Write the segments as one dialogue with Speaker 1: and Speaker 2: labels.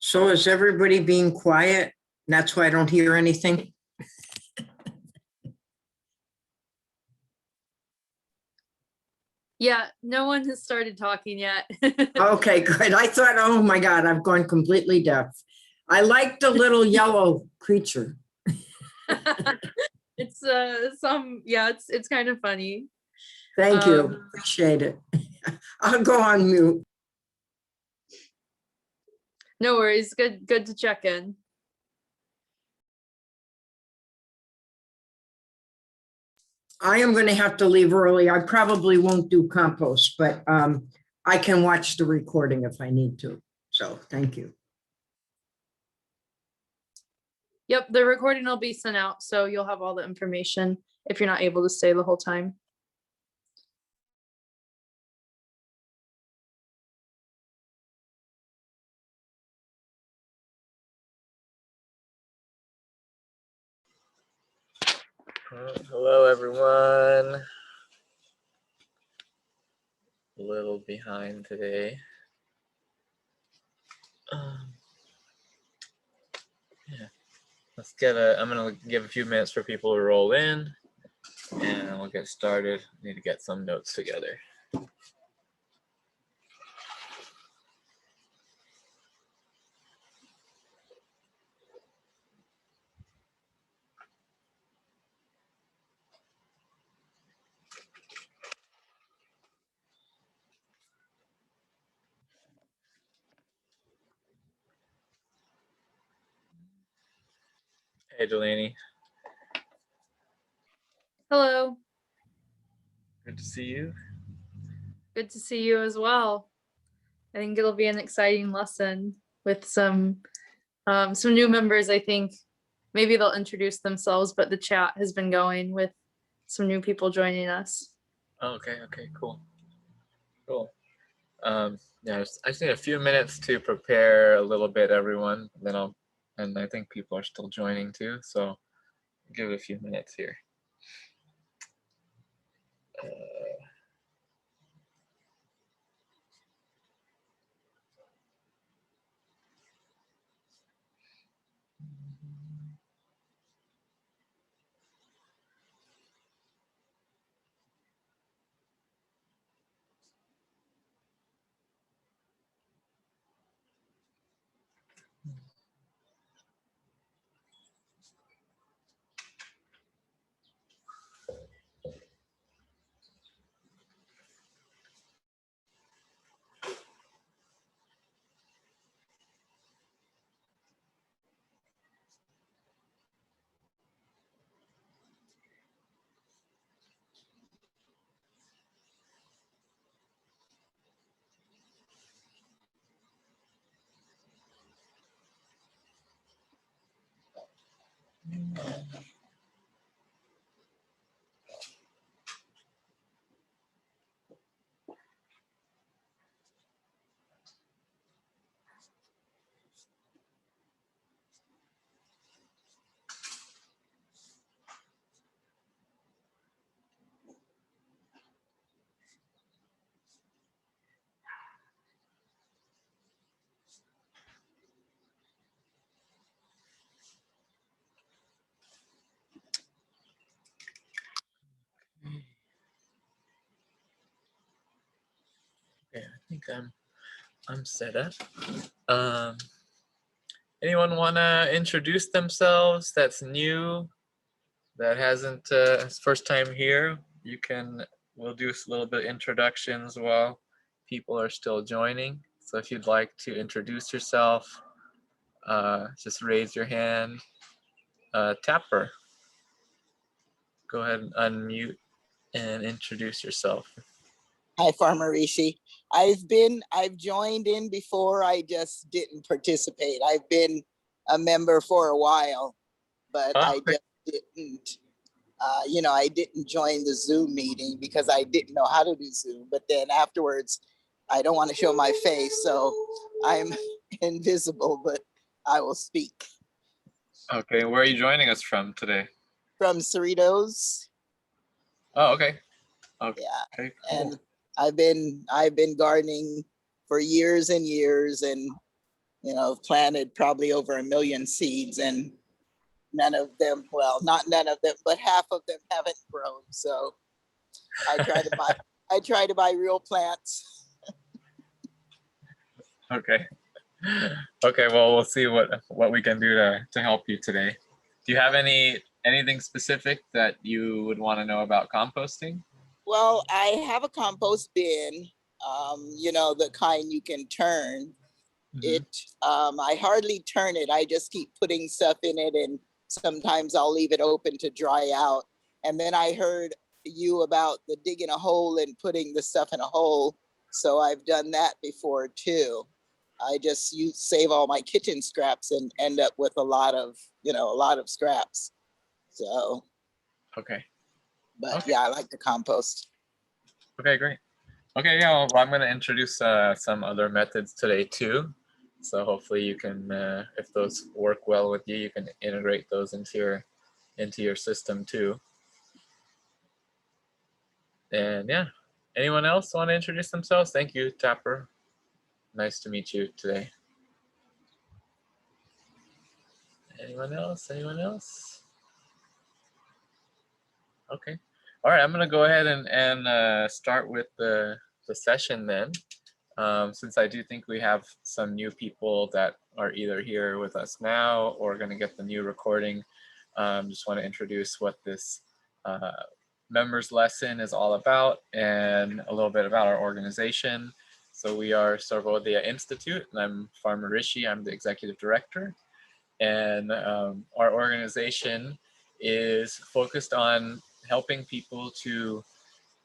Speaker 1: So is everybody being quiet? That's why I don't hear anything?
Speaker 2: Yeah, no one has started talking yet.
Speaker 1: Okay, good. I thought, oh my God, I've gone completely deaf. I like the little yellow creature.
Speaker 2: It's it's kind of funny.
Speaker 1: Thank you. Appreciate it. I'll go on mute.
Speaker 2: No worries. Good to check in.
Speaker 1: I am going to have to leave early. I probably won't do compost, but I can watch the recording if I need to. So thank you.
Speaker 2: Yep, the recording will be sent out, so you'll have all the information if you're not able to stay the whole time.
Speaker 3: Hello, everyone. A little behind today. Yeah, let's get I'm gonna give a few minutes for people to roll in, and we'll get started. Need to get some notes together. Hey, Delaney.
Speaker 2: Hello.
Speaker 3: Good to see you.
Speaker 2: Good to see you as well. I think it'll be an exciting lesson with some new members. I think maybe they'll introduce themselves, but the chat has been going with some new people joining us.
Speaker 3: Oh, okay, cool. Yeah, I just need a few minutes to prepare a little bit, everyone. Then and I think people are still joining too, so give it a few minutes here. Okay, I think I'm set up. Anyone want to introduce themselves that's new, that hasn't first time here? We'll do a little bit of introductions while people are still joining. So if you'd like to introduce yourself, just raise your hand. Tapper, go ahead and unmute and introduce yourself.
Speaker 4: Hi, Farmer Rishi. I've joined in before. I just didn't participate. I've been a member for a while, but I just didn't, I didn't join the Zoom meeting because I didn't know how to do Zoom. But then afterwards, I don't want to show my face, so I'm invisible, but I will speak.
Speaker 3: Okay, where are you joining us from today?
Speaker 4: From Cerritos.
Speaker 3: Oh, okay.
Speaker 4: Yeah,
Speaker 3: okay, cool.
Speaker 4: And I've been gardening for years and years, and you know, planted probably over 1 million seeds, and none of them, well, not none of them, but half of them haven't grown. So I try to buy real plants.
Speaker 3: Okay. Okay, well, we'll see what we can do to help you today. Do you have anything specific that you would want to know about composting?
Speaker 4: Well, I have a compost bin, you know, the kind you can turn.
Speaker 3: Mhm.
Speaker 4: I hardly turn it. I just keep putting stuff in it, and sometimes I'll leave it open to dry out. And then I heard you about the digging a hole and putting the stuff in a hole. So I've done that before too. I just save all my kitchen scraps and end up with a lot of scraps. So,
Speaker 3: Okay.
Speaker 4: but
Speaker 3: Okay.
Speaker 4: yeah, I like to compost.
Speaker 3: Okay, great. Okay, yeah, well, I'm going to introduce some other methods today too. So hopefully you can, if those work well with you, you can integrate those into your system too. And yeah, anyone else want to introduce themselves? Thank you, Tapper. Nice to meet you today. Anyone else? Anyone else? Okay. All right, I'm going to go ahead and start with the session then. Since I do think we have some new people that are either here with us now or going to get the new recording, just want to introduce what this members lesson is all about and a little bit about our organization. So we are Sarvodaya Institute, and I'm Farmer Rishi. I'm the executive director. And our organization is focused on helping people to,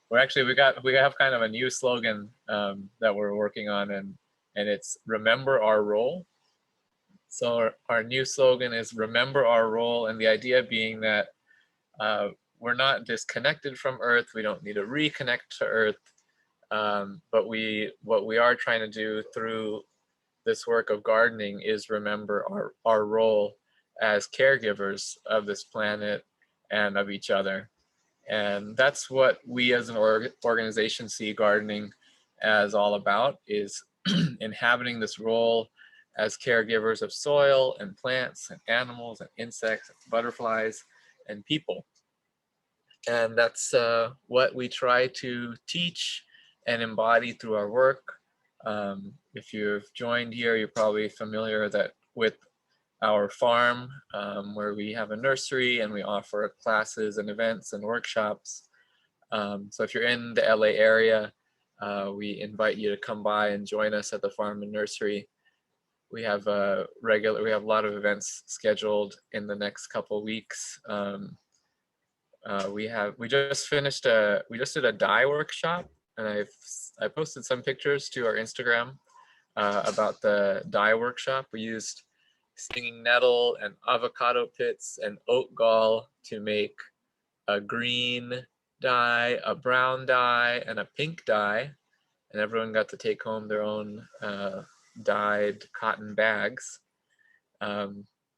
Speaker 3: we have kind of a new slogan that we're working on, and it's remember our role. So our new slogan is remember our role, and the idea being that we're not disconnected from Earth. We don't need to reconnect to Earth, but what we are trying to do through this work of gardening is remember our role as caregivers of this planet and of each other. And that's what we as an organization see gardening as all about, is inhabiting this role as caregivers of soil and plants and animals and insects and butterflies and people. And that's what we try to teach and embody through our work. If you've joined here, you're probably familiar with our farm, where we have a nursery and we offer classes and events and workshops. So if you're in the LA area, we invite you to come by and join us at the farm and nursery. We have a lot of events scheduled in the next couple of weeks. We just did a dye workshop, and I posted some pictures to our Instagram about the dye workshop. We used stinging nettle and avocado pits and oat gall to make a green dye, a brown dye, and a pink dye, and everyone got to take home their own dyed cotton bags.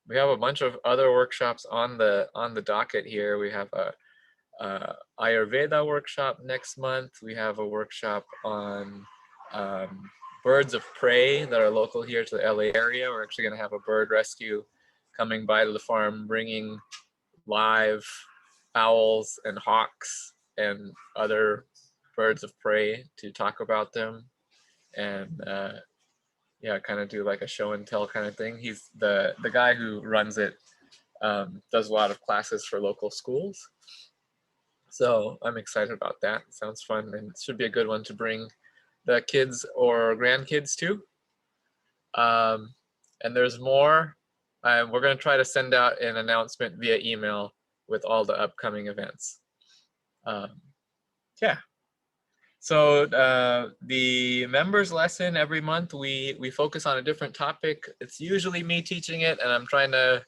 Speaker 3: We have a bunch of other workshops on the docket here. We have a Ayurveda workshop next month. We have a workshop on birds of prey that are local here to the LA area. We're actually going to have a bird rescue coming by to the farm, bringing live owls and hawks and other birds of prey to talk about them and kind of do like a show and tell kind of thing. He's the guy who runs it, does a lot of classes for local schools. So I'm excited about that. It sounds fun, and it should be a good one to bring the kids or grandkids to. And there's more. We're going to try to send out an announcement via email with all the upcoming events. Yeah. So the members lesson every month, we focus on a different topic. It's usually me teaching it, and I'm trying to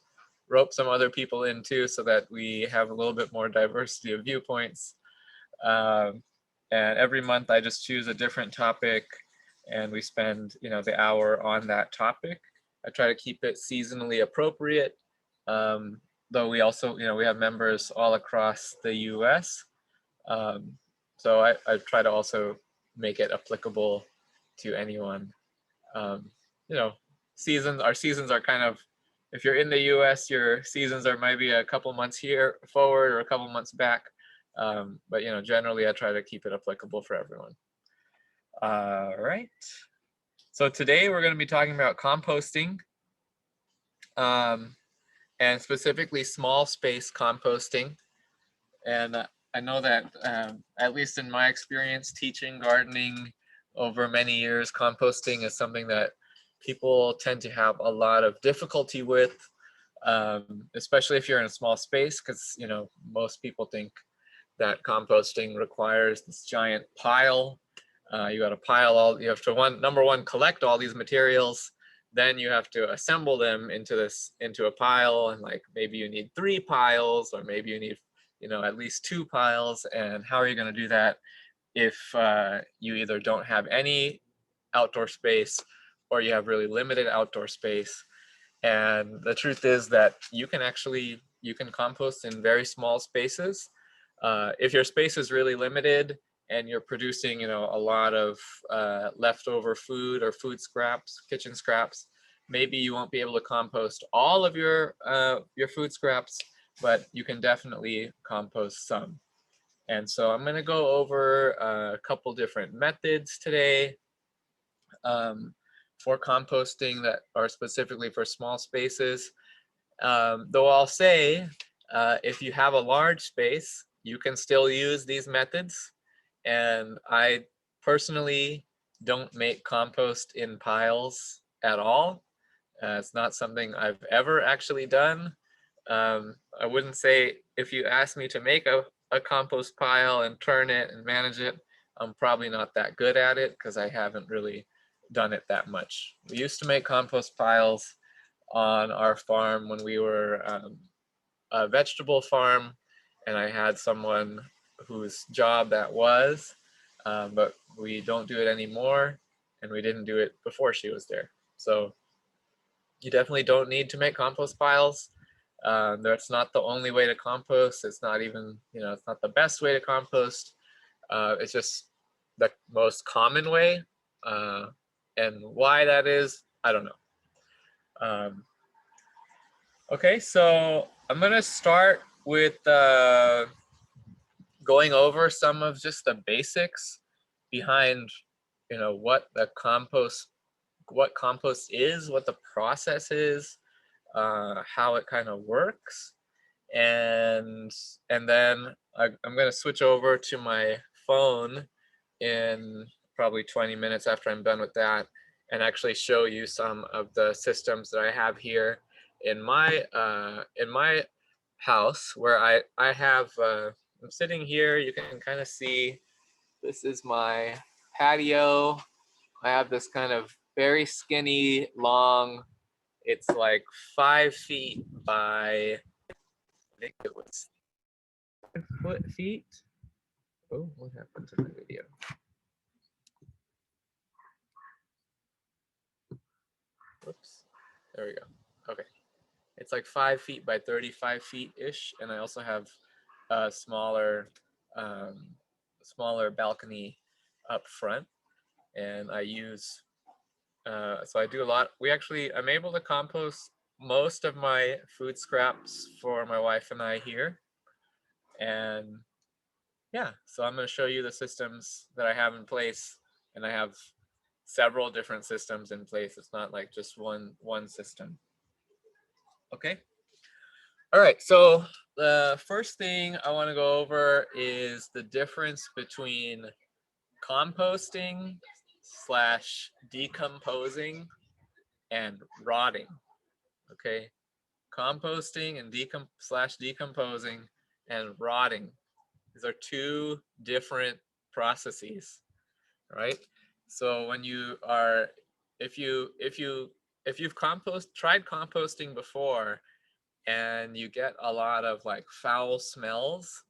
Speaker 3: rope some other people in too, so that we have a little bit more diversity of viewpoints. And every month I just choose a different topic, and we spend the hour on that topic. I try to keep it seasonally appropriate, though we also we have members all across the US. So I try to also make it applicable to anyone. our seasons are kind of, if you're in the US, your seasons are maybe a couple months here forward or a couple months back. But you know, generally I try to keep it applicable for everyone. All right. So today we're going to be talking about composting, and specifically small space composting. And I know that at least in my experience teaching gardening over many years, composting is something that people tend to have a lot of difficulty with, especially if you're in a small space, because you know most people think that composting requires this giant pile. You got to pile all, you have to number one, collect all these materials, then you have to assemble them into a pile, and like maybe you need 3 piles, or maybe you need, you know, at least 2 piles. And how are you going to do that if you either don't have any outdoor space or you have really limited outdoor space? And the truth is that you can compost in very small spaces. If your space is really limited and you're producing, you know, a lot of leftover food or food scraps, kitchen scraps, maybe you won't be able to compost all of your food scraps, but you can definitely compost some. And so I'm going to go over a couple different methods today for composting that are specifically for small spaces. Though I'll say, if you have a large space, you can still use these methods. And I personally don't make compost in piles at all. It's not something I've ever actually done. I wouldn't say, if you ask me to make a compost pile and turn it and manage it, I'm probably not that good at it because I haven't really done it that much. We used to make compost piles on our farm when we were a vegetable farm, and I had someone whose job that was, but we don't do it anymore, and we didn't do it before she was there. So you definitely don't need to make compost piles. That's not the only way to compost. It's not even, you know, it's not the best way to compost. It's just the most common way. And why that is, I don't know. Okay, so I'm gonna start with going over some of just the basics behind, you know, what compost is, what the process is, how it kind of works, and then I'm gonna switch over to my phone in probably 20 minutes after I'm done with that, and actually show you some of the systems that I have here in my house, where I have I'm sitting here. You can kind of see, this is my patio. I have this kind of very skinny, long, it's like 5 feet by, I think it was 5 feet. Oh, what happened to my video? Whoops. There we go. Okay. It's like 5 feet by 35 feet-ish. And I also have a smaller balcony up front. And I use, so I do a lot. I'm able to compost most of my food scraps for my wife and I here. And yeah, so I'm going to show you the systems that I have in place. And I have several different systems in place. It's not like just one system. Okay. All right, so the first thing I want to go over is the difference between composting / decomposing and rotting. Okay, composting and / decomposing and rotting. These are 2 different processes, right? So when you are, if you've tried composting before, and you get a lot of like foul smells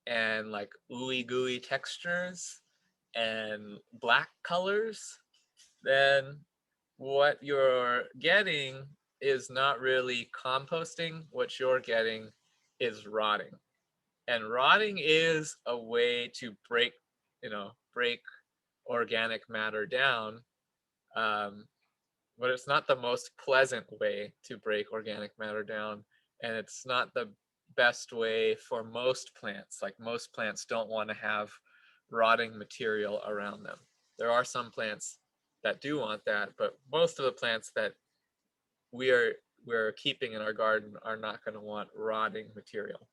Speaker 3: and like ooey gooey textures and black colors, then what you're getting is not really composting. What you're getting is rotting. And rotting is a way to break organic matter down but it's not the most pleasant way to break organic matter down. And it's not the best way for most plants. Like most plants don't want to have rotting material around them. There are some plants that do want that, but most of the plants that we're keeping in our garden are not going to want rotting material.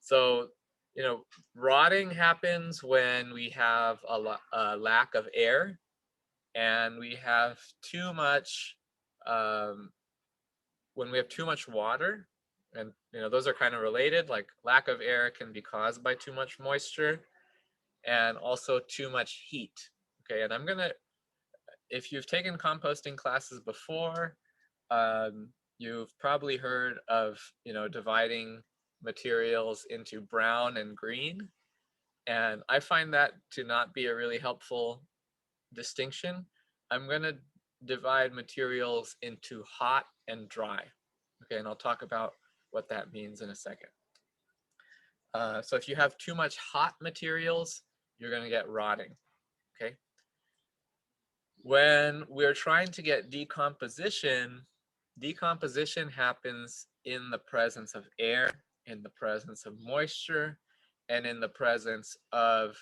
Speaker 3: So, you know, rotting happens when we have a lack of air, and we have too much, when we have too much water, and you know, those are kind of related. Like lack of air can be caused by too much moisture, and also too much heat. Okay, and I'm gonna, if you've taken composting classes before, you've probably heard of, you know, dividing materials into brown and green. And I find that to not be a really helpful distinction. I'm going to divide materials into hot and dry. Okay, and I'll talk about what that means in a second. So if you have too much hot materials, you're going to get rotting. Okay. When we're trying to get decomposition, decomposition happens in the presence of air, in the presence of moisture, and in the presence of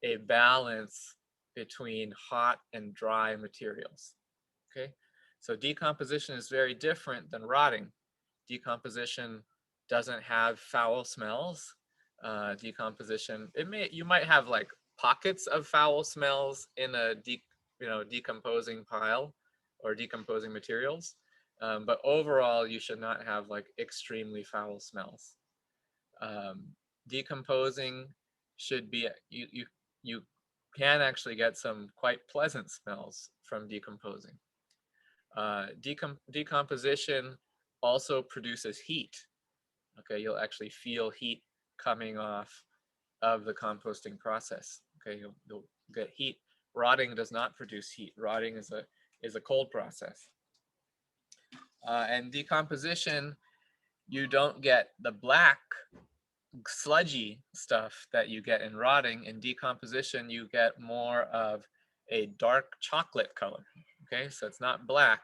Speaker 3: a balance between hot and dry materials. Okay, so decomposition is very different than rotting. Decomposition doesn't have foul smells. Decomposition, you might have like pockets of foul smells in a decomposing pile or decomposing materials, but overall you should not have like extremely foul smells. Decomposing should be, you can actually get some quite pleasant smells from decomposing. Decomposition also produces heat. Okay, you'll actually feel heat coming off of the composting process. Okay, you'll get heat. Rotting does not produce heat. Rotting is a cold process. And decomposition, you don't get the black sludgy stuff that you get in rotting. In decomposition, you get more of a dark chocolate color. Okay, so it's not black.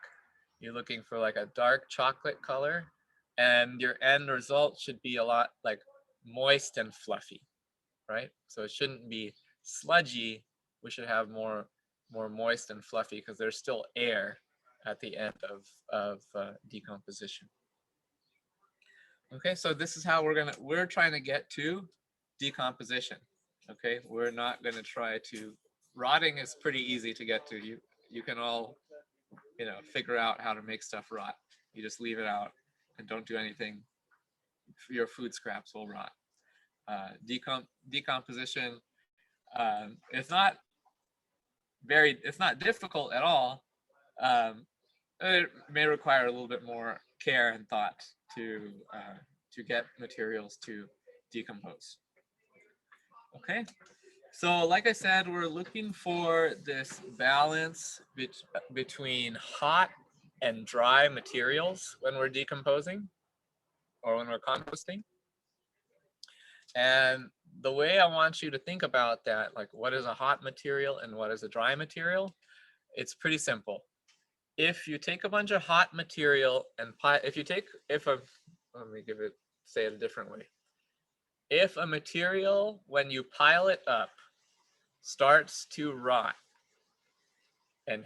Speaker 3: You're looking for like a dark chocolate color, and your end result should be a lot like moist and fluffy, right? So it shouldn't be sludgy. We should have more moist and fluffy because there's still air at the end of decomposition. Okay, so this is how we're trying to get to decomposition. Okay, we're not going to try to, rotting is pretty easy to get to. You can all, you know, figure out how to make stuff rot. You just leave it out and don't do anything. Your food scraps will rot. Decomposition, it's not difficult at all. It may require a little bit more care and thought to get materials to decompose. Okay, so like I said, we're looking for this balance between hot and dry materials when we're decomposing or when we're composting. And the way I want you to think about that, like what is a hot material and what is a dry material, it's pretty simple. If you take a bunch of hot material and let me say it a different way. If a material, when you pile it up, starts to rot and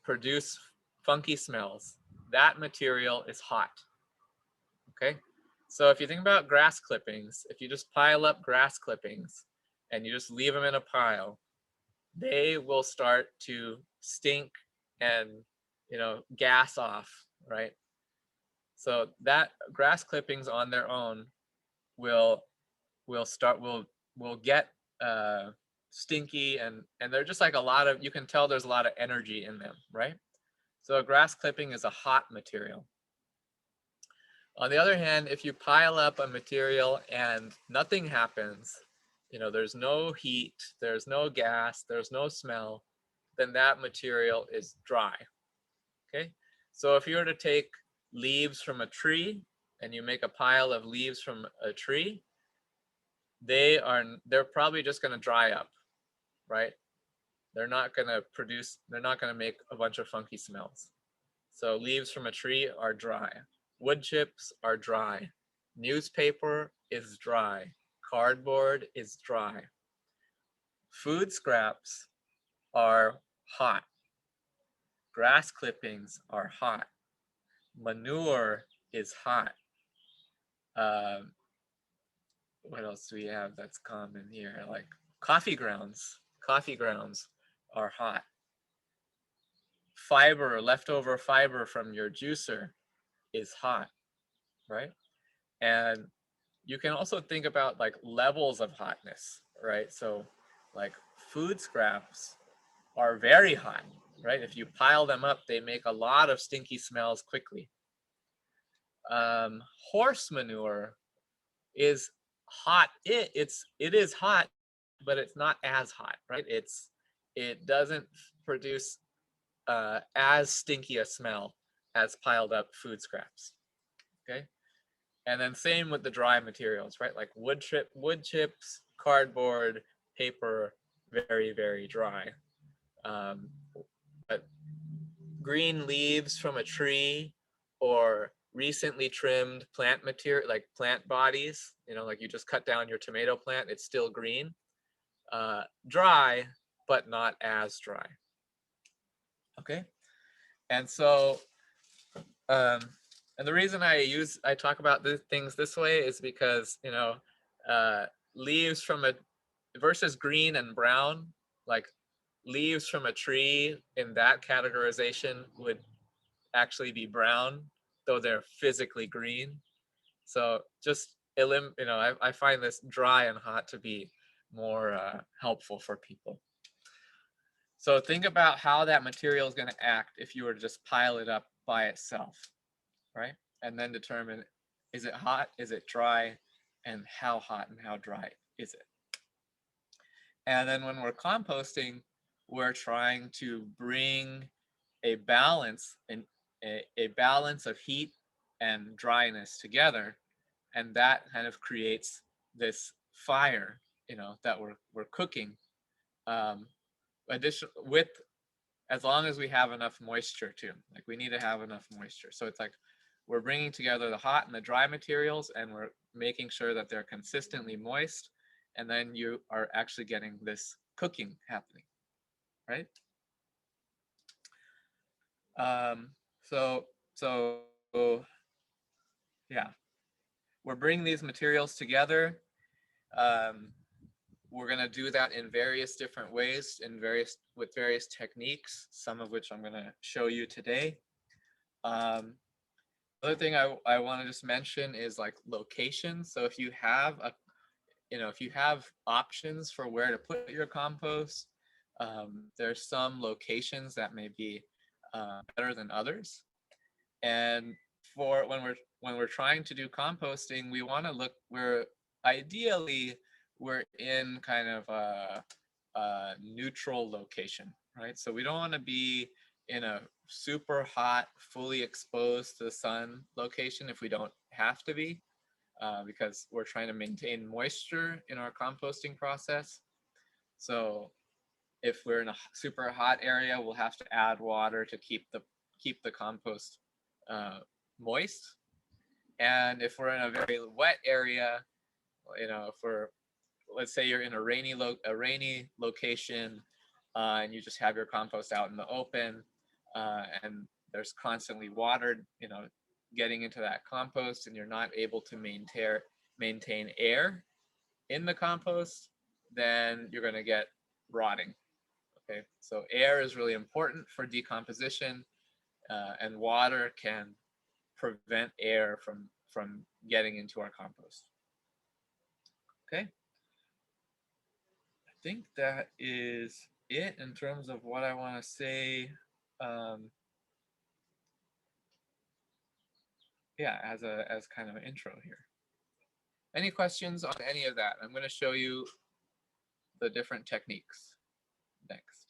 Speaker 3: produce funky smells, that material is hot. Okay, so if you think about grass clippings, if you just pile up grass clippings and you just leave them in a pile, they will start to stink and, you know, gas off, right? So that grass clippings on their own will get stinky, and they're just like a lot of, you can tell there's a lot of energy in them, right? So a grass clipping is a hot material. On the other hand, if you pile up a material and nothing happens, you know, there's no heat, there's no gas, there's no smell, then that material is dry. Okay, so if you were to take leaves from a tree and you make a pile of leaves from a tree, they're probably just going to dry up, right? they're not going to make a bunch of funky smells. So leaves from a tree are dry. Wood chips are dry. Newspaper is dry. Cardboard is dry. Food scraps are hot. Grass clippings are hot. Manure is hot. What else do we have that's common here? Like coffee grounds. Coffee grounds are hot. Fiber, leftover fiber from your juicer is hot, right? And you can also think about like levels of hotness, right? So like food scraps are very hot, right? If you pile them up, they make a lot of stinky smells quickly. Horse manure is hot. It is hot, but it's not as hot, right? It doesn't produce as stinky a smell as piled up food scraps. Okay, and then same with the dry materials, right? Like wood chips, cardboard, paper, very, very dry. But green leaves from a tree or recently trimmed plant material, like plant bodies, like you just cut down your tomato plant, it's still green. Dry, but not as dry. Okay, and so and the reason I talk about these things this way is because leaves from a versus green and brown, like leaves from a tree in that categorization would actually be brown, though they're physically green. So just I find this dry and hot to be more helpful for people. So think about how that material is going to act if you were to just pile it up by itself, right? And then determine, is it hot, is it dry, and how hot and how dry is it? And then when we're composting, we're trying to bring a balance a balance of heat and dryness together, and that kind of creates this fire, that we're cooking. With as long as we have enough moisture too, like we need to have enough moisture. So it's like we're bringing together the hot and the dry materials, and we're making sure that they're consistently moist, and then you are actually getting this cooking happening, right? So yeah, we're bringing these materials together. We're going to do that in various different ways, with various techniques, some of which I'm going to show you today. Other thing I want to just mention is like location. So if you have if you have options for where to put your compost, there's some locations that may be better than others. And for when we're trying to do composting, we want to look where ideally we're in kind of a neutral location, right? So we don't want to be in a super hot, fully exposed to the sun location if we don't have to be, because we're trying to maintain moisture in our composting process. So if we're in a super hot area, we'll have to add water to keep the compost moist. And if we're in a very wet area, let's say you're in a rainy location, and you just have your compost out in the open, and there's constantly water, getting into that compost, and you're not able to maintain air in the compost, then you're going to get rotting. Okay, so air is really important for decomposition, and water can prevent air from getting into our compost. Okay, I think that is it in terms of what I want to say. Yeah, as kind of an intro here. Any questions on any of that? I'm going to show you the different techniques next.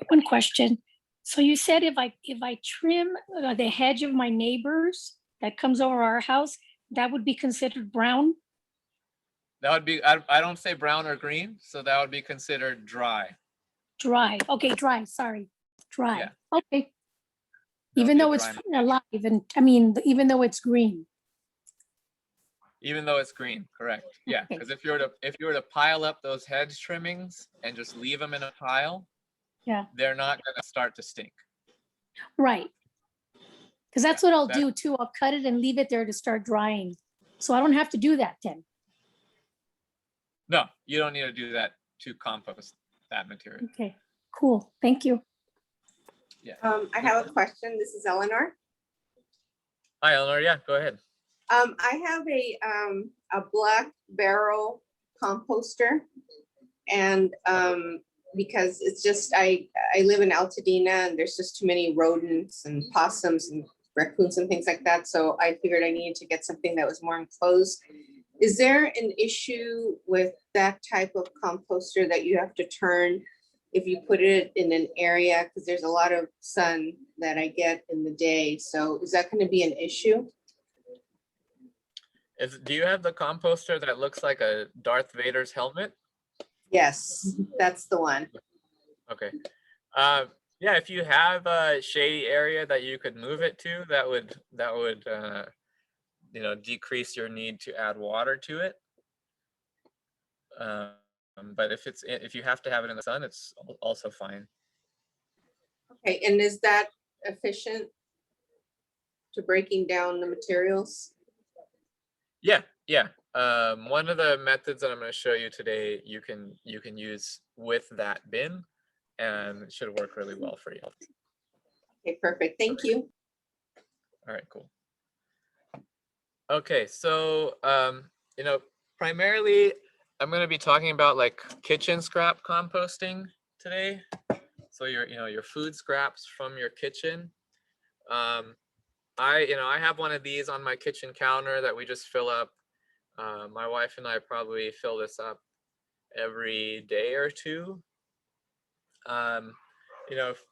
Speaker 5: One question. So you said if I trim the hedge of my neighbors that comes over our house, that would be considered brown?
Speaker 3: That would be, I don't say brown or green, so that would be considered dry.
Speaker 5: Dry. Okay, dry. Sorry. Dry.
Speaker 3: Yeah.
Speaker 5: Okay.
Speaker 3: It'll
Speaker 5: Even
Speaker 3: be a
Speaker 5: though it's
Speaker 3: dry
Speaker 5: alive, and I mean, even though it's green.
Speaker 3: Even though it's green, correct. Yeah,
Speaker 5: Okay.
Speaker 3: because if you were to pile up those hedge trimmings and just leave them in a pile,
Speaker 5: Yeah.
Speaker 3: they're not going to start to stink.
Speaker 5: Right. Because that's
Speaker 3: Yeah,
Speaker 5: what I'll
Speaker 3: that-
Speaker 5: do too. I'll cut it and leave it there to start drying. So I don't have to do that then.
Speaker 3: No, you don't need to do that to compost that material.
Speaker 5: Okay, cool. Thank you.
Speaker 3: Yeah.
Speaker 6: I have a question. This is Eleanor.
Speaker 3: Hi, Eleanor. Yeah, go ahead.
Speaker 6: I have a black barrel composter, and because it's just I live in Altadena and there's just too many rodents and possums and raccoons and things like that. So I figured I needed to get something that was more enclosed. Is there an issue with that type of composter that you have to turn if you put it in an area? Because there's a lot of sun that I get in the day. So is that going to be an issue?
Speaker 3: Do you have the composter that looks like a Darth Vader's helmet?
Speaker 6: Yes, that's the one.
Speaker 3: Okay. Yeah, if you have a shady area that you could move it to, that would decrease your need to add water to it. But if you have to have it in the sun, it's also fine.
Speaker 6: Okay, and is that efficient to breaking down the materials?
Speaker 3: Yeah. One of the methods that I'm going to show you today, you can use with that bin, and it should work really well for you.
Speaker 6: Okay, perfect. Thank you.
Speaker 3: All right, cool. Okay, so primarily I'm going to be talking about like kitchen scrap composting today. So your food scraps from your kitchen. I have one of these on my kitchen counter that we just fill up. My wife and I probably fill this up every day or two. If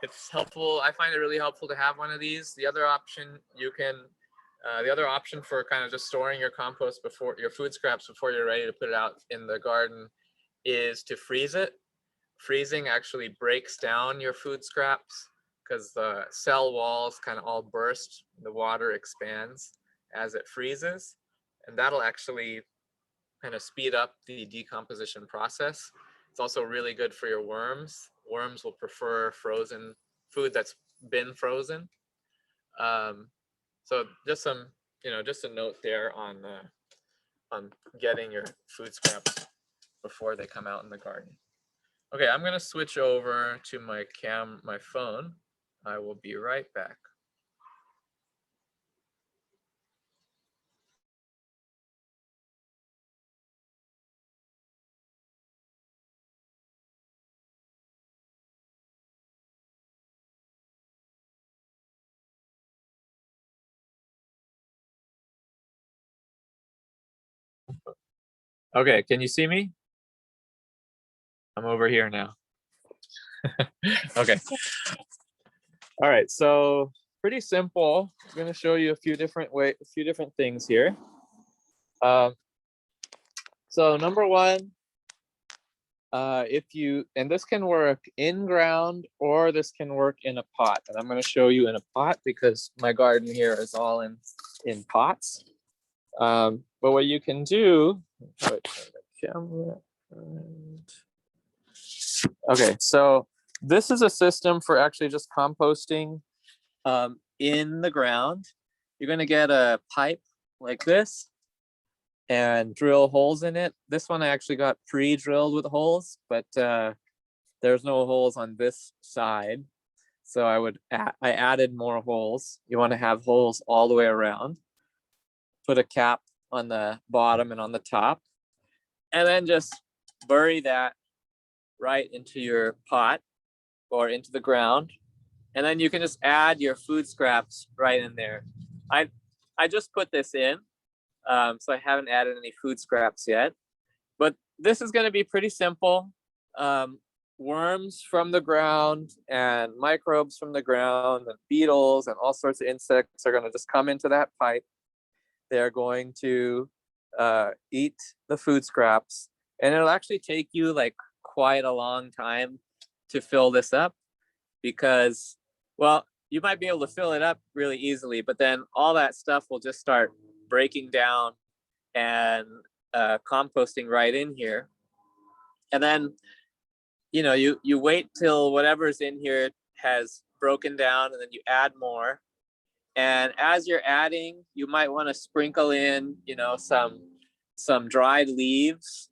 Speaker 3: it's helpful, I find it really helpful to have one of these. The other option for kind of just storing your compost before your food scraps before you're ready to put it out in the garden is to freeze it. Freezing actually breaks down your food scraps because the cell walls kind of all burst. The water expands as it freezes, and that'll actually kind of speed up the decomposition process. It's also really good for your worms. Worms will prefer frozen food that's been frozen. So just a note there on getting your food scraps before they come out in the garden. Okay, I'm gonna switch over to my phone. I will be right back. Okay, can you see me? I'm over here now. Okay. All right, so pretty simple. I'm going to show you a few different things here. So number one, and this can work in ground or this can work in a pot. And I'm going to show you in a pot because my garden here is all in pots. But what you can do, okay, so this is a system for actually just composting in the ground. You're going to get a pipe like this and drill holes in it. This one I actually got pre-drilled with holes, but there's no holes on this side. So I added more holes. You want to have holes all the way around. Put a cap on the bottom and on the top, and then just bury that right into your pot or into the ground. And then you can just add your food scraps right in there. I just put this in, so I haven't added any food scraps yet. But this is going to be pretty simple. Worms from the ground and microbes from the ground and beetles and all sorts of insects are going to just come into that pipe. They're going to eat the food scraps, and it'll actually take you like quite a long time to fill this up because, well, you might be able to fill it up really easily, but then all that stuff will just start breaking down and composting right in here. And then, you know, you wait till whatever's in here has broken down, and then you add more. And as you're adding, you might want to sprinkle in, you know, some dried leaves,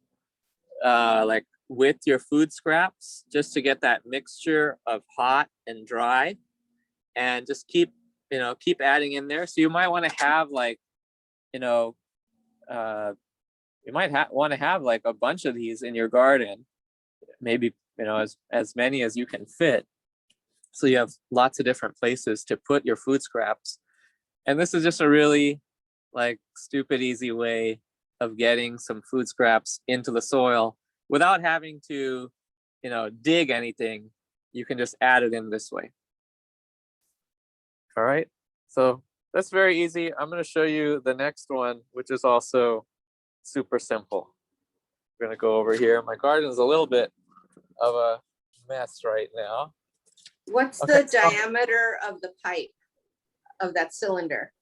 Speaker 3: like with your food scraps, just to get that mixture of hot and dry, and just keep adding in there. So you might want to have like, you know, you might want to have like a bunch of these in your garden, maybe, you know, as many as you can fit. So you have lots of different places to put your food scraps. And this is just a really like stupid easy way of getting some food scraps into the soil without having to, you know, dig anything. You can just add it in this way. All right, so that's very easy. I'm going to show you the next one, which is also super simple. We're going to go over here. My garden is a little bit of a mess right now.
Speaker 6: What's
Speaker 3: Okay,
Speaker 6: the diameter of the pipe of that cylinder?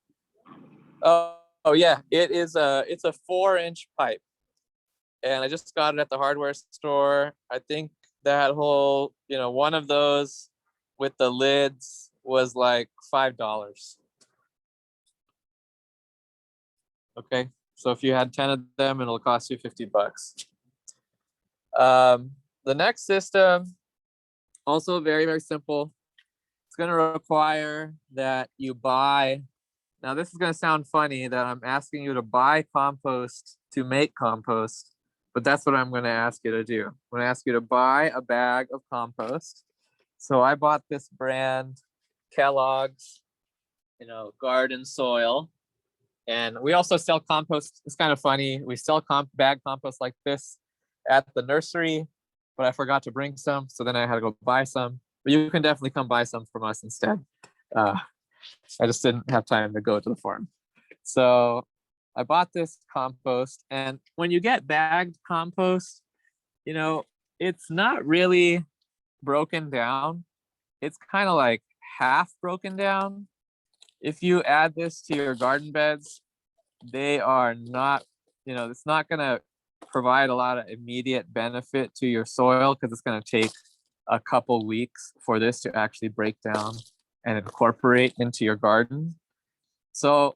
Speaker 3: Oh yeah, it's a 4-inch pipe, and I just got it at the hardware store. I think that whole, you know, one of those with the lids was like $5. Okay, so if you had 10 of them, it'll cost you $50. The next system, also very, very simple. It's going to require that you buy. Now, this is going to sound funny that I'm asking you to buy compost to make compost, but that's what I'm going to ask you to do. I'm going to ask you to buy a bag of compost. So I bought this brand, Kellogg's, you know, garden soil. And we also sell compost. It's kind of funny. We sell bag compost like this at the nursery, but I forgot to bring some. So then I had to go buy some. But you can definitely come buy some from us instead. I just didn't have time to go to the farm. So I bought this compost, and when you get bagged compost, you know, it's not really broken down. It's kind of like half broken down. If you add this to your garden beds, they are not, you know, it's not going to provide a lot of immediate benefit to your soil because it's going to take a couple weeks for this to actually break down and incorporate into your garden. So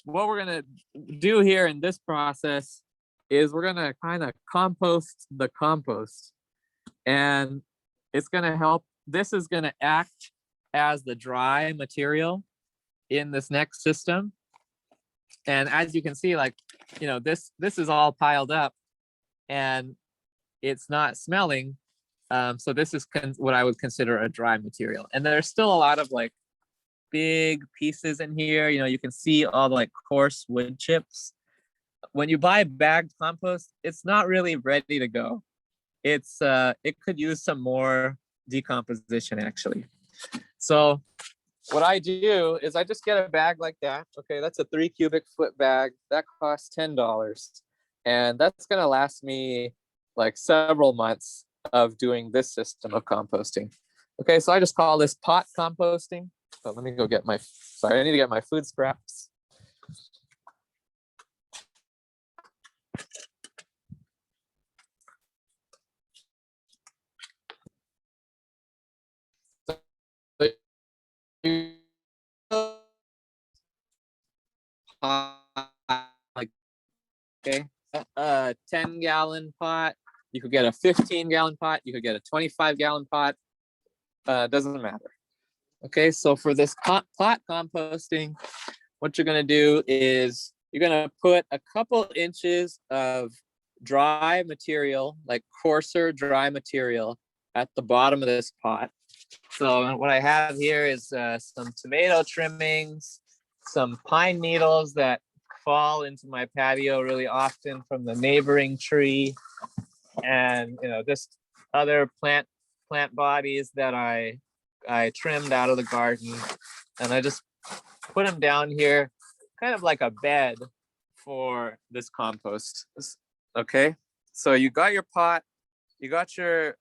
Speaker 3: what we're going to do here in this process is we're going to kind of compost the compost, and it's going to help. This is going to act as the dry material in this next system. And as you can see, like, you know, this is all piled up and it's not smelling. So this is what I would consider a dry material. And there's still a lot of like big pieces in here. You know, you can see all the like coarse wood chips. When you buy bagged compost, it's not really ready to go. It could use some more decomposition actually. So what I do is I just get a bag like that. Okay, that's a 3 cubic foot bag. That costs $10. And that's gonna last me like several months of doing this system of composting. Okay, so I just call this pot composting. So let me go get I need to get my food scraps. Okay, a 10-gallon pot. You could get a 15-gallon pot. You could get a 25-gallon pot. Doesn't matter. Okay, so for this pot composting, what you're gonna do is you're gonna put a couple inches of dry material, like coarser dry material, at the bottom of this pot. So what I have here is some tomato trimmings, some pine needles that fall into my patio really often from the neighboring tree, and you know, just other plant bodies that I trimmed out of the garden, and I just put them down here, kind of like a bed for this compost. Okay, so you got your pot, you got your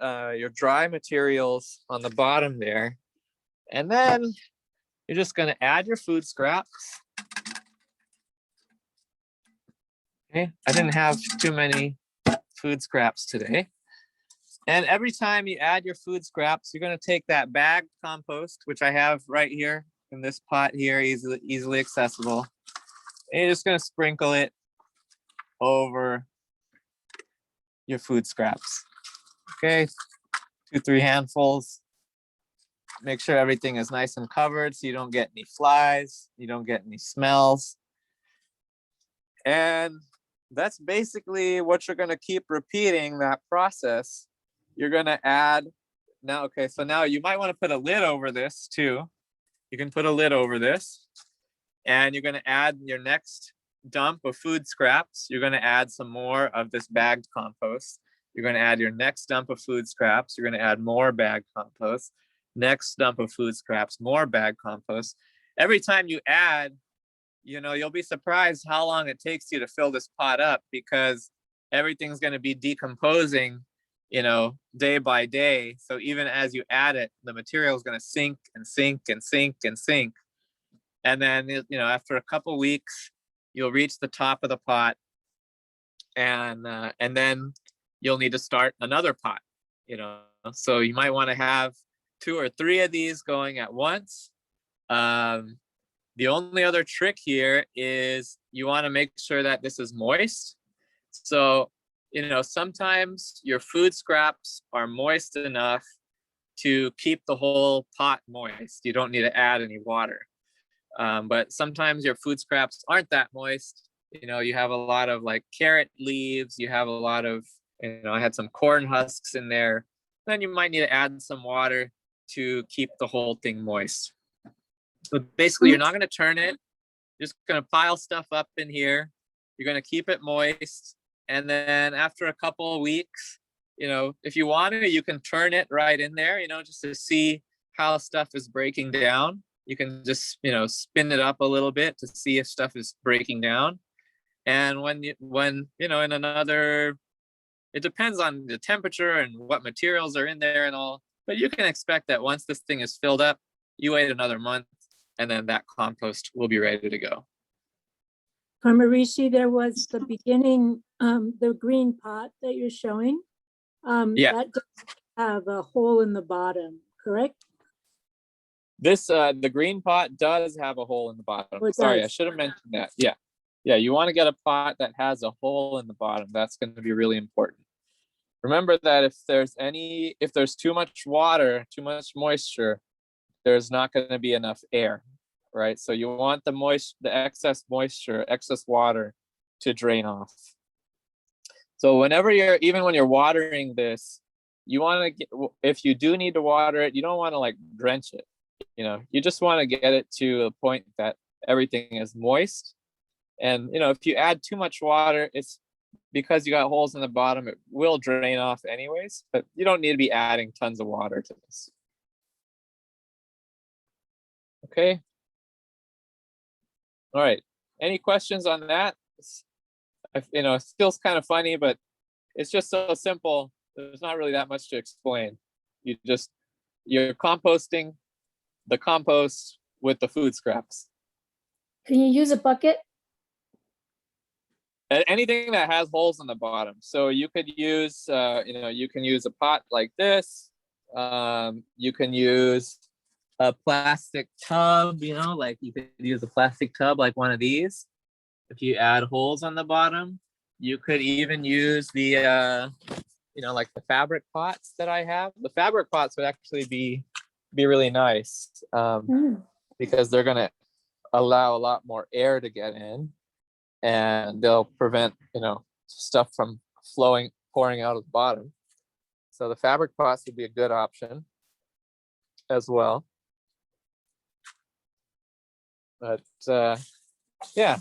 Speaker 3: dry materials on the bottom there, and then you're just going to add your food scraps. Okay, I didn't have too many food scraps today. And every time you add your food scraps, you're going to take that bagged compost, which I have right here in this pot here, easily accessible. And you're just going to sprinkle it over your food scraps. Okay, 2-3 handfuls. Make sure everything is nice and covered so you don't get any flies, you don't get any smells. And that's basically what you're going to keep repeating, that process. You're going to add now. Okay, so now you might want to put a lid over this too. You can put a lid over this, and you're going to add your next dump of food scraps. You're going to add some more of this bagged compost. You're going to add your next dump of food scraps. You're going to add more bagged compost. Next dump of food scraps, more bagged compost. Every time you add, you'll be surprised how long it takes you to fill this pot up, because everything's going to be decomposing, day by day. So even as you add it, the material is going to sink and sink and sink and sink. And then, after a couple weeks, you'll reach the top of the pot, and then you'll need to start another pot, So you might want to have 2 or 3 of these going at once. The only other trick here is you want to make sure that this is moist. So, sometimes your food scraps are moist enough to keep the whole pot moist. You don't need to add any water. But sometimes your food scraps aren't that moist. You have a lot of like carrot leaves, you have a lot of, I had some corn husks in there. Then you might need to add some water to keep the whole thing moist. So basically, you're not going to turn it. You're just going to pile stuff up in here. You're going to keep it moist. And then after a couple of weeks, if you want to, you can turn it right in there, just to see how stuff is breaking down. You can just, spin it up a little bit to see if stuff is breaking down. And when in another, it depends on the temperature and what materials are in there and all, but you can expect that once this thing is filled up, you wait another month, and then that compost will be ready to go.
Speaker 7: Rishi, there was the beginning, the green pot that you're showing.
Speaker 3: Yeah.
Speaker 7: That does have a hole in the bottom, correct?
Speaker 3: This, the green pot does have a hole in the bottom.
Speaker 7: Oh, it
Speaker 3: Sorry,
Speaker 7: does.
Speaker 3: I should have mentioned that. Yeah. Yeah, you want to get a pot that has a hole in the bottom. That's going to be really important. Remember that if there's too much water, too much moisture, there's not going to be enough air, right? So you want the excess moisture, excess water to drain off. So even when you're watering this, you want to, if you do need to water it, you don't want to like drench it. You just want to get it to a point that everything is moist. And, if you add too much water, it's because you got holes in the bottom, it will drain off anyways, but you don't need to be adding tons of water to this. Okay. All right. Any questions on that? It feels kind of funny, but it's just so simple. There's not really that much to explain. You're composting the compost with the food scraps.
Speaker 5: Can you use a bucket?
Speaker 3: Anything that has holes in the bottom. So you could use, you can use a pot like this. You can use a plastic tub, like you could use a plastic tub like one of these. If you add holes on the bottom, you could even use the, like the fabric pots that I have. The fabric pots would actually be really nice because they're going to allow a lot more air to get in. And they'll prevent, stuff from pouring out of the bottom. So the fabric pots would be a good option as well. But yeah.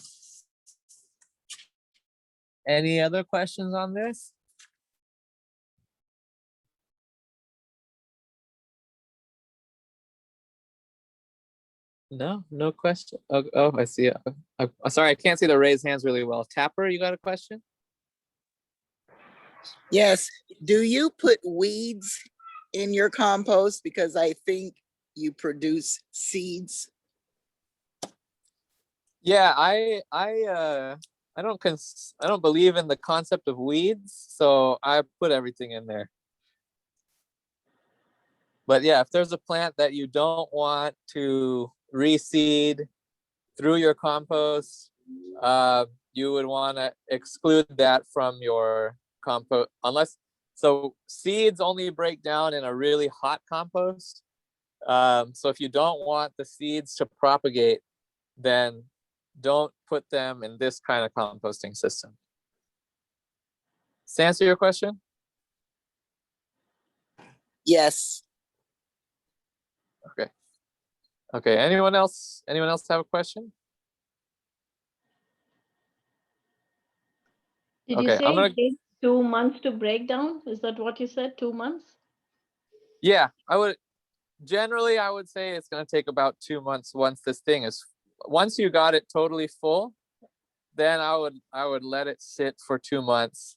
Speaker 3: Any other questions on this? No question. Oh, I see. Sorry, I can't see the raised hands really well. Tapper, you got a question?
Speaker 4: Yes. Do you put weeds in your compost? Because I think you produce seeds.
Speaker 3: Yeah, I don't believe in the concept of weeds, so I put everything in there. But yeah, if there's a plant that you don't want to reseed through your compost, you would want to exclude that from your compost, so seeds only break down in a really hot compost. So if you don't want the seeds to propagate, then don't put them in this kind of composting system. Does that answer your question?
Speaker 4: Yes.
Speaker 3: Okay. Okay. Anyone else have a question?
Speaker 8: Did
Speaker 3: Okay,
Speaker 8: you say
Speaker 3: I'm gonna.
Speaker 8: it takes 2 months to break down? Is that what you said? 2 months?
Speaker 3: Yeah, I would say it's gonna take about 2 months once you got it totally full, then I would let it sit for 2 months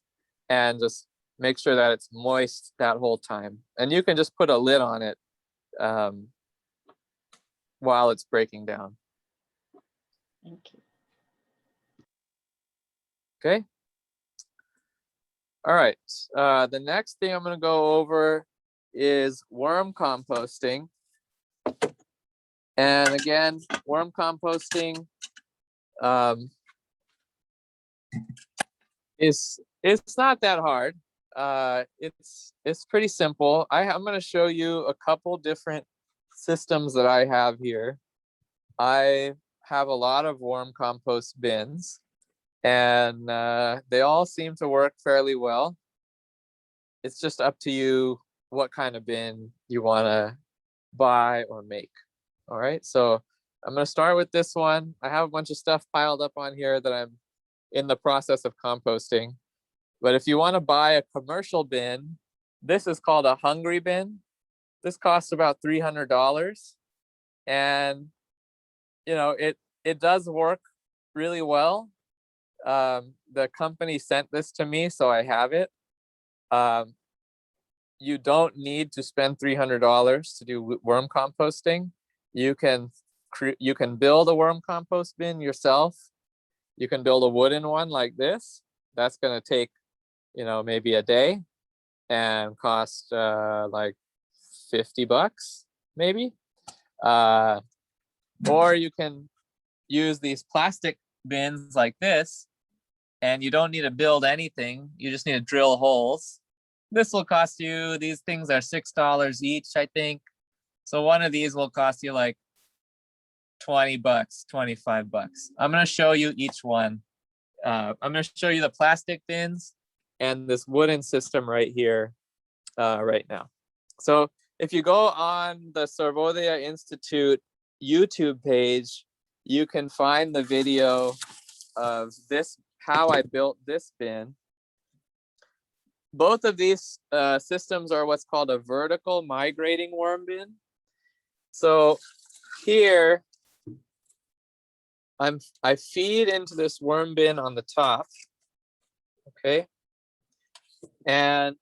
Speaker 3: and just make sure that it's moist that whole time. And you can just put a lid on it while it's breaking down.
Speaker 8: Thank you.
Speaker 3: Okay. All right. The next thing I'm going to go over is worm composting. And again, worm composting it's not that hard. It's pretty simple. I'm going to show you a couple different systems that I have here. I have a lot of worm compost bins, and they all seem to work fairly well. It's just up to you what kind of bin you want to buy or make. All right, so I'm going to start with this one. I have a bunch of stuff piled up on here that I'm in the process of composting. But if you want to buy a commercial bin, this is called a hungry bin. This costs about $300. And it does work really well. The company sent this to me, so I have it. You don't need to spend $300 to do worm composting. You can build a worm compost bin yourself. You can build a wooden one like this. That's going to take, maybe a day and cost like $50 maybe. Or you can use these plastic bins like this, and you don't need to build anything. You just need to drill holes. This will cost you, these things are $6 each, I think. So one of these will cost you like $20, $25. I'm going to show you each one. I'm going to show you the plastic bins and this wooden system right here right now. So if you go on the Sarvodaya Institute YouTube page, you can find the video of this, how I built this bin. Both of these systems are what's called a vertical migrating worm bin. So here, I feed into this worm bin on the top, okay? And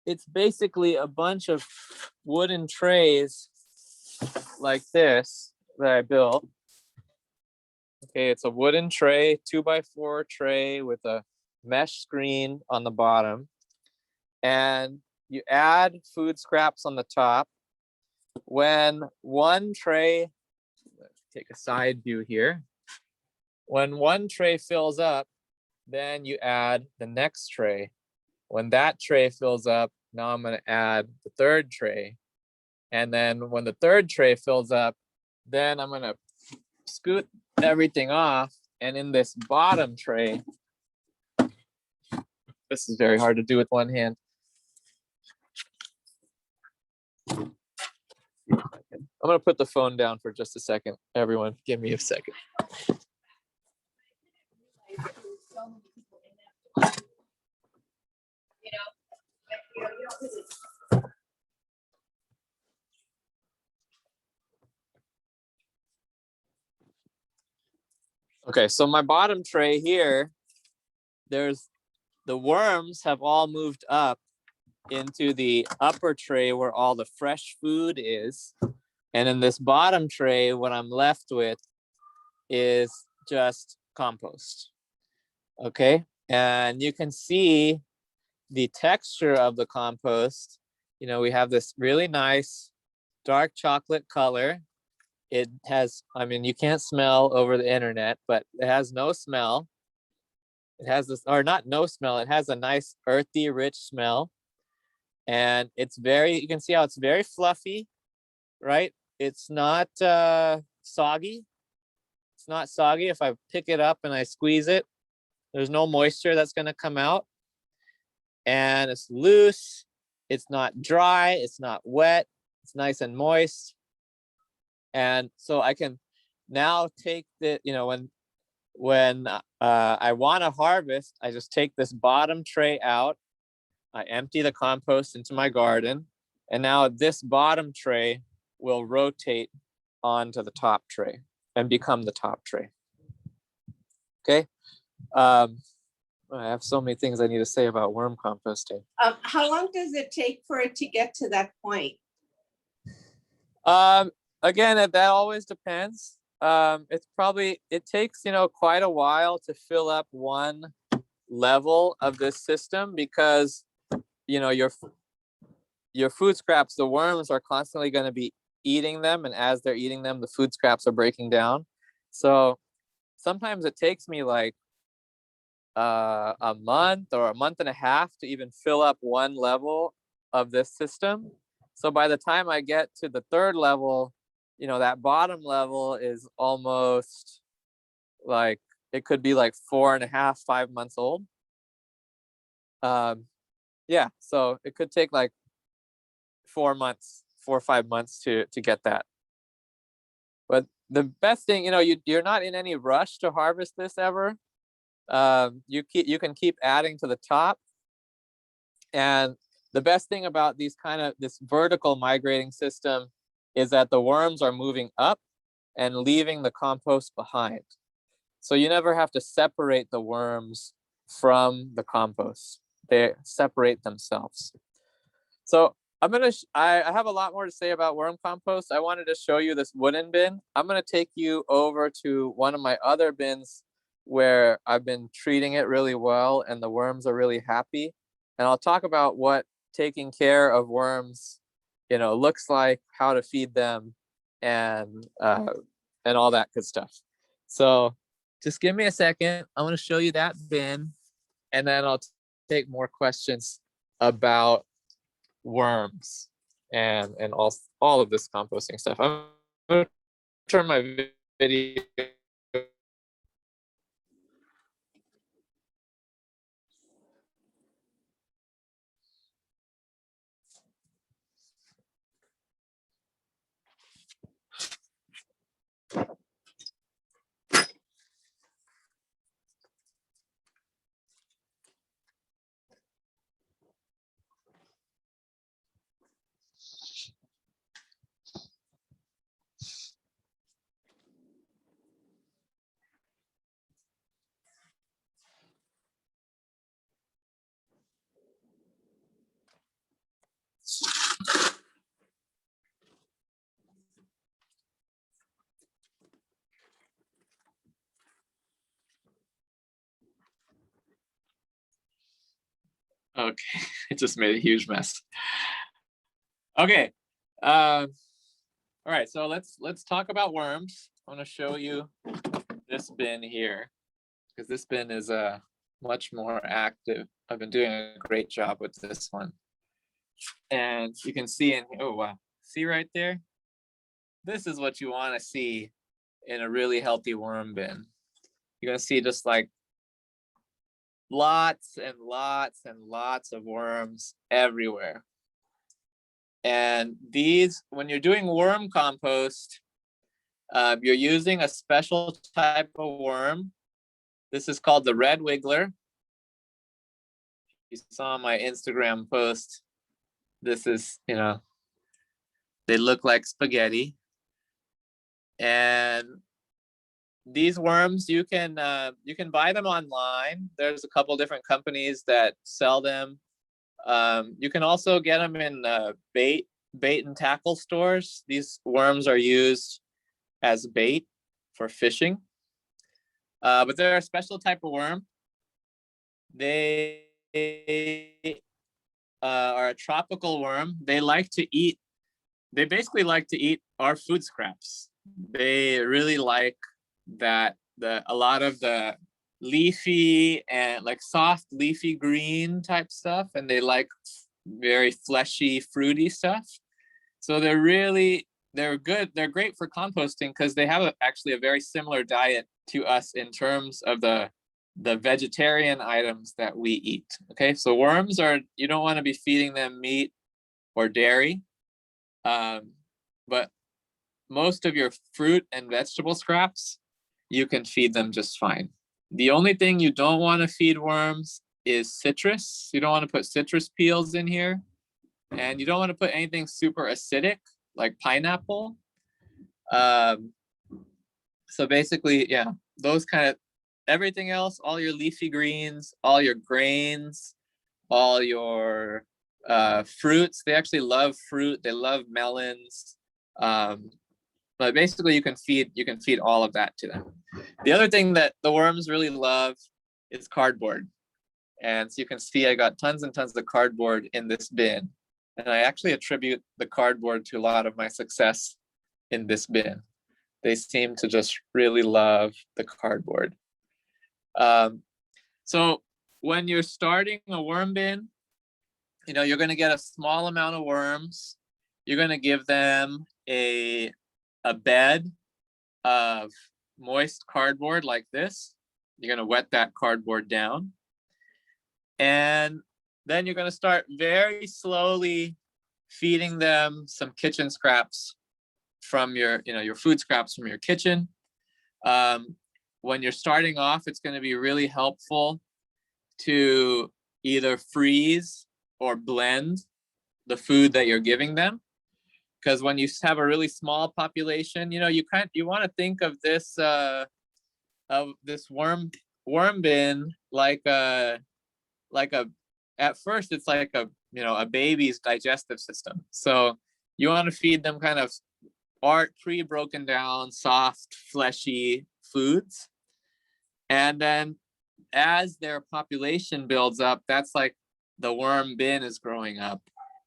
Speaker 3: it's basically a bunch of wooden trays like this that I built. Okay, it's a wooden tray, 2x4 tray with a mesh screen on the bottom. And you add food scraps on the top. When one tray, take a side view here. When one tray fills up, then you add the next tray. When that tray fills up, now I'm going to add the third tray. And then when the third tray fills up, then I'm going to scoot everything off. And in this bottom tray, this is very hard to do with one hand. I'm going to put the phone down for just a second. Everyone, give me a second. Okay, so my bottom tray here, there's the worms have all moved up into the upper tray where all the fresh food is. And in this bottom tray, what I'm left with is just compost. Okay, and you can see the texture of the compost. You know, we have this really nice dark chocolate color. It has, I mean, you can't smell over the internet, but it has no smell. It has this, or not no smell, it has a nice earthy, rich smell. And it's very, you can see how it's very fluffy, right? It's not soggy. It's not soggy. If I pick it up and I squeeze it, there's no moisture that's going to come out. And it's loose. It's not dry. It's not wet. It's nice and moist. And so I can now take the, you know, when I want to harvest, I just take this bottom tray out. I empty the compost into my garden. And now this bottom tray will rotate onto the top tray and become the top tray. Okay. I have so many things I need to say about worm composting.
Speaker 6: How long does it take for it to get to that point?
Speaker 3: Again, that always depends. It takes, you know, quite a while to fill up one level of this system because, you know, your food scraps, the worms are constantly going to be eating them. And as they're eating them, the food scraps are breaking down. So sometimes it takes me like a month or a month and a half to even fill up one level of this system. So by the time I get to the third level, you know, that bottom level is almost like, it could be like 4.5, 5 months old. Yeah, so it could take like 4 or 5 months to get that. But the best thing, you know, you're not in any rush to harvest this ever. You can keep adding to the top. And the best thing about this vertical migrating system is that the worms are moving up and leaving the compost behind. So you never have to separate the worms from the compost. They separate themselves. So I have a lot more to say about worm compost. I wanted to show you this wooden bin. I'm gonna take you over to one of my other bins where I've been treating it really well and the worms are really happy. And I'll talk about what taking care of worms, you know, looks like, how to feed them, and all that good stuff. So just give me a second. I'm gonna show you that bin, and then I'll take more questions about worms and all of this composting stuff. I'm gonna turn my video. Okay, it just made a huge mess. Okay, all right, so let's talk about worms. I want to show you this bin here because this bin is much more active. I've been doing a great job with this one. And you can see in, oh wow, see right there? This is what you want to see in a really healthy worm bin. You're gonna see just like lots and lots and lots of worms everywhere. And these, when you're doing worm compost, you're using a special type of worm. This is called the red wiggler. You saw my Instagram post. This is, you know, they look like spaghetti. And these worms, you can buy them online. There's a couple different companies that sell them. You can also get them in bait and tackle stores. These worms are used as bait for fishing. But they're a special type of worm. They are a tropical worm. They basically like to eat our food scraps. They really like that a lot of the leafy and like soft leafy green type stuff, and they like very fleshy fruity stuff. So they're good. They're great for composting because they have actually a very similar diet to us in terms of the vegetarian items that we eat. Okay, so worms you don't want to be feeding them meat or dairy, but most of your fruit and vegetable scraps, you can feed them just fine. The only thing you don't want to feed worms is citrus. You don't want to put citrus peels in here, and you don't want to put anything super acidic like pineapple. So basically, yeah, those kind of, everything else, all your leafy greens, all your grains, all your fruits. They actually love fruit. They love melons. But basically, you can feed all of that to them. The other thing that the worms really love is cardboard. And so you can see I got tons and tons of cardboard in this bin. And I actually attribute the cardboard to a lot of my success in this bin. They seem to just really love the cardboard. So when you're starting a worm bin, you're going to get a small amount of worms. You're going to give them a bed of moist cardboard like this. You're going to wet that cardboard down. And then you're going to start very slowly feeding them some kitchen scraps from your food scraps from your kitchen. When you're starting off, it's going to be really helpful to either freeze or blend the food that you're giving them. Because when you have a really small population, you want to think of this worm bin like at first it's like a baby's digestive system. So you want to feed them kind of pre-broken down, soft, fleshy foods. And then as their population builds up, that's like the worm bin is growing up.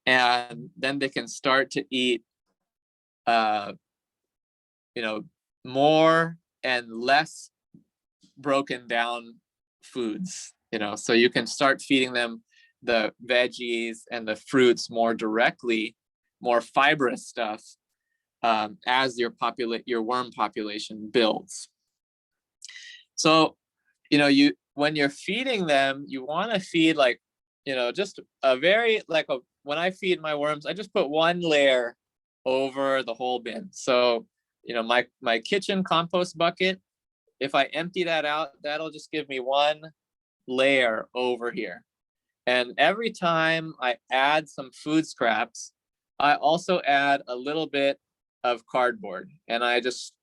Speaker 3: And then they can start to eat more and less broken down foods, so you can start feeding them the veggies and the fruits more directly, more fibrous stuff, as your worm population builds. So, when you're feeding them, you want to feed just when I feed my worms, I just put one layer over the whole bin. So, my kitchen compost bucket, if I empty that out, that'll just give me one layer over here. And every time I add some food scraps, I also add a little bit of cardboard. And I just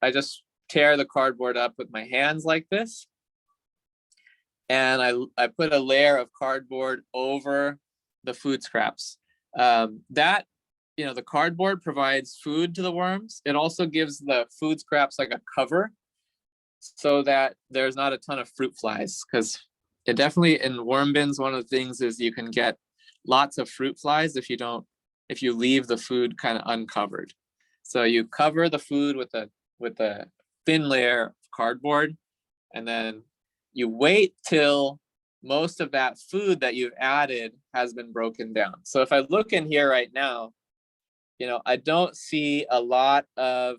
Speaker 3: tear the cardboard up with my hands like this. And I put a layer of cardboard over the food scraps. The cardboard provides food to the worms. It also gives the food scraps like a cover so that there's not a ton of fruit flies, because it definitely, in worm bins, one of the things is you can get lots of fruit flies if you leave the food kind of uncovered. So you cover the food with a thin layer of cardboard, and then you wait till most of that food that you've added has been broken down. So if I look in here right now, I don't see a lot of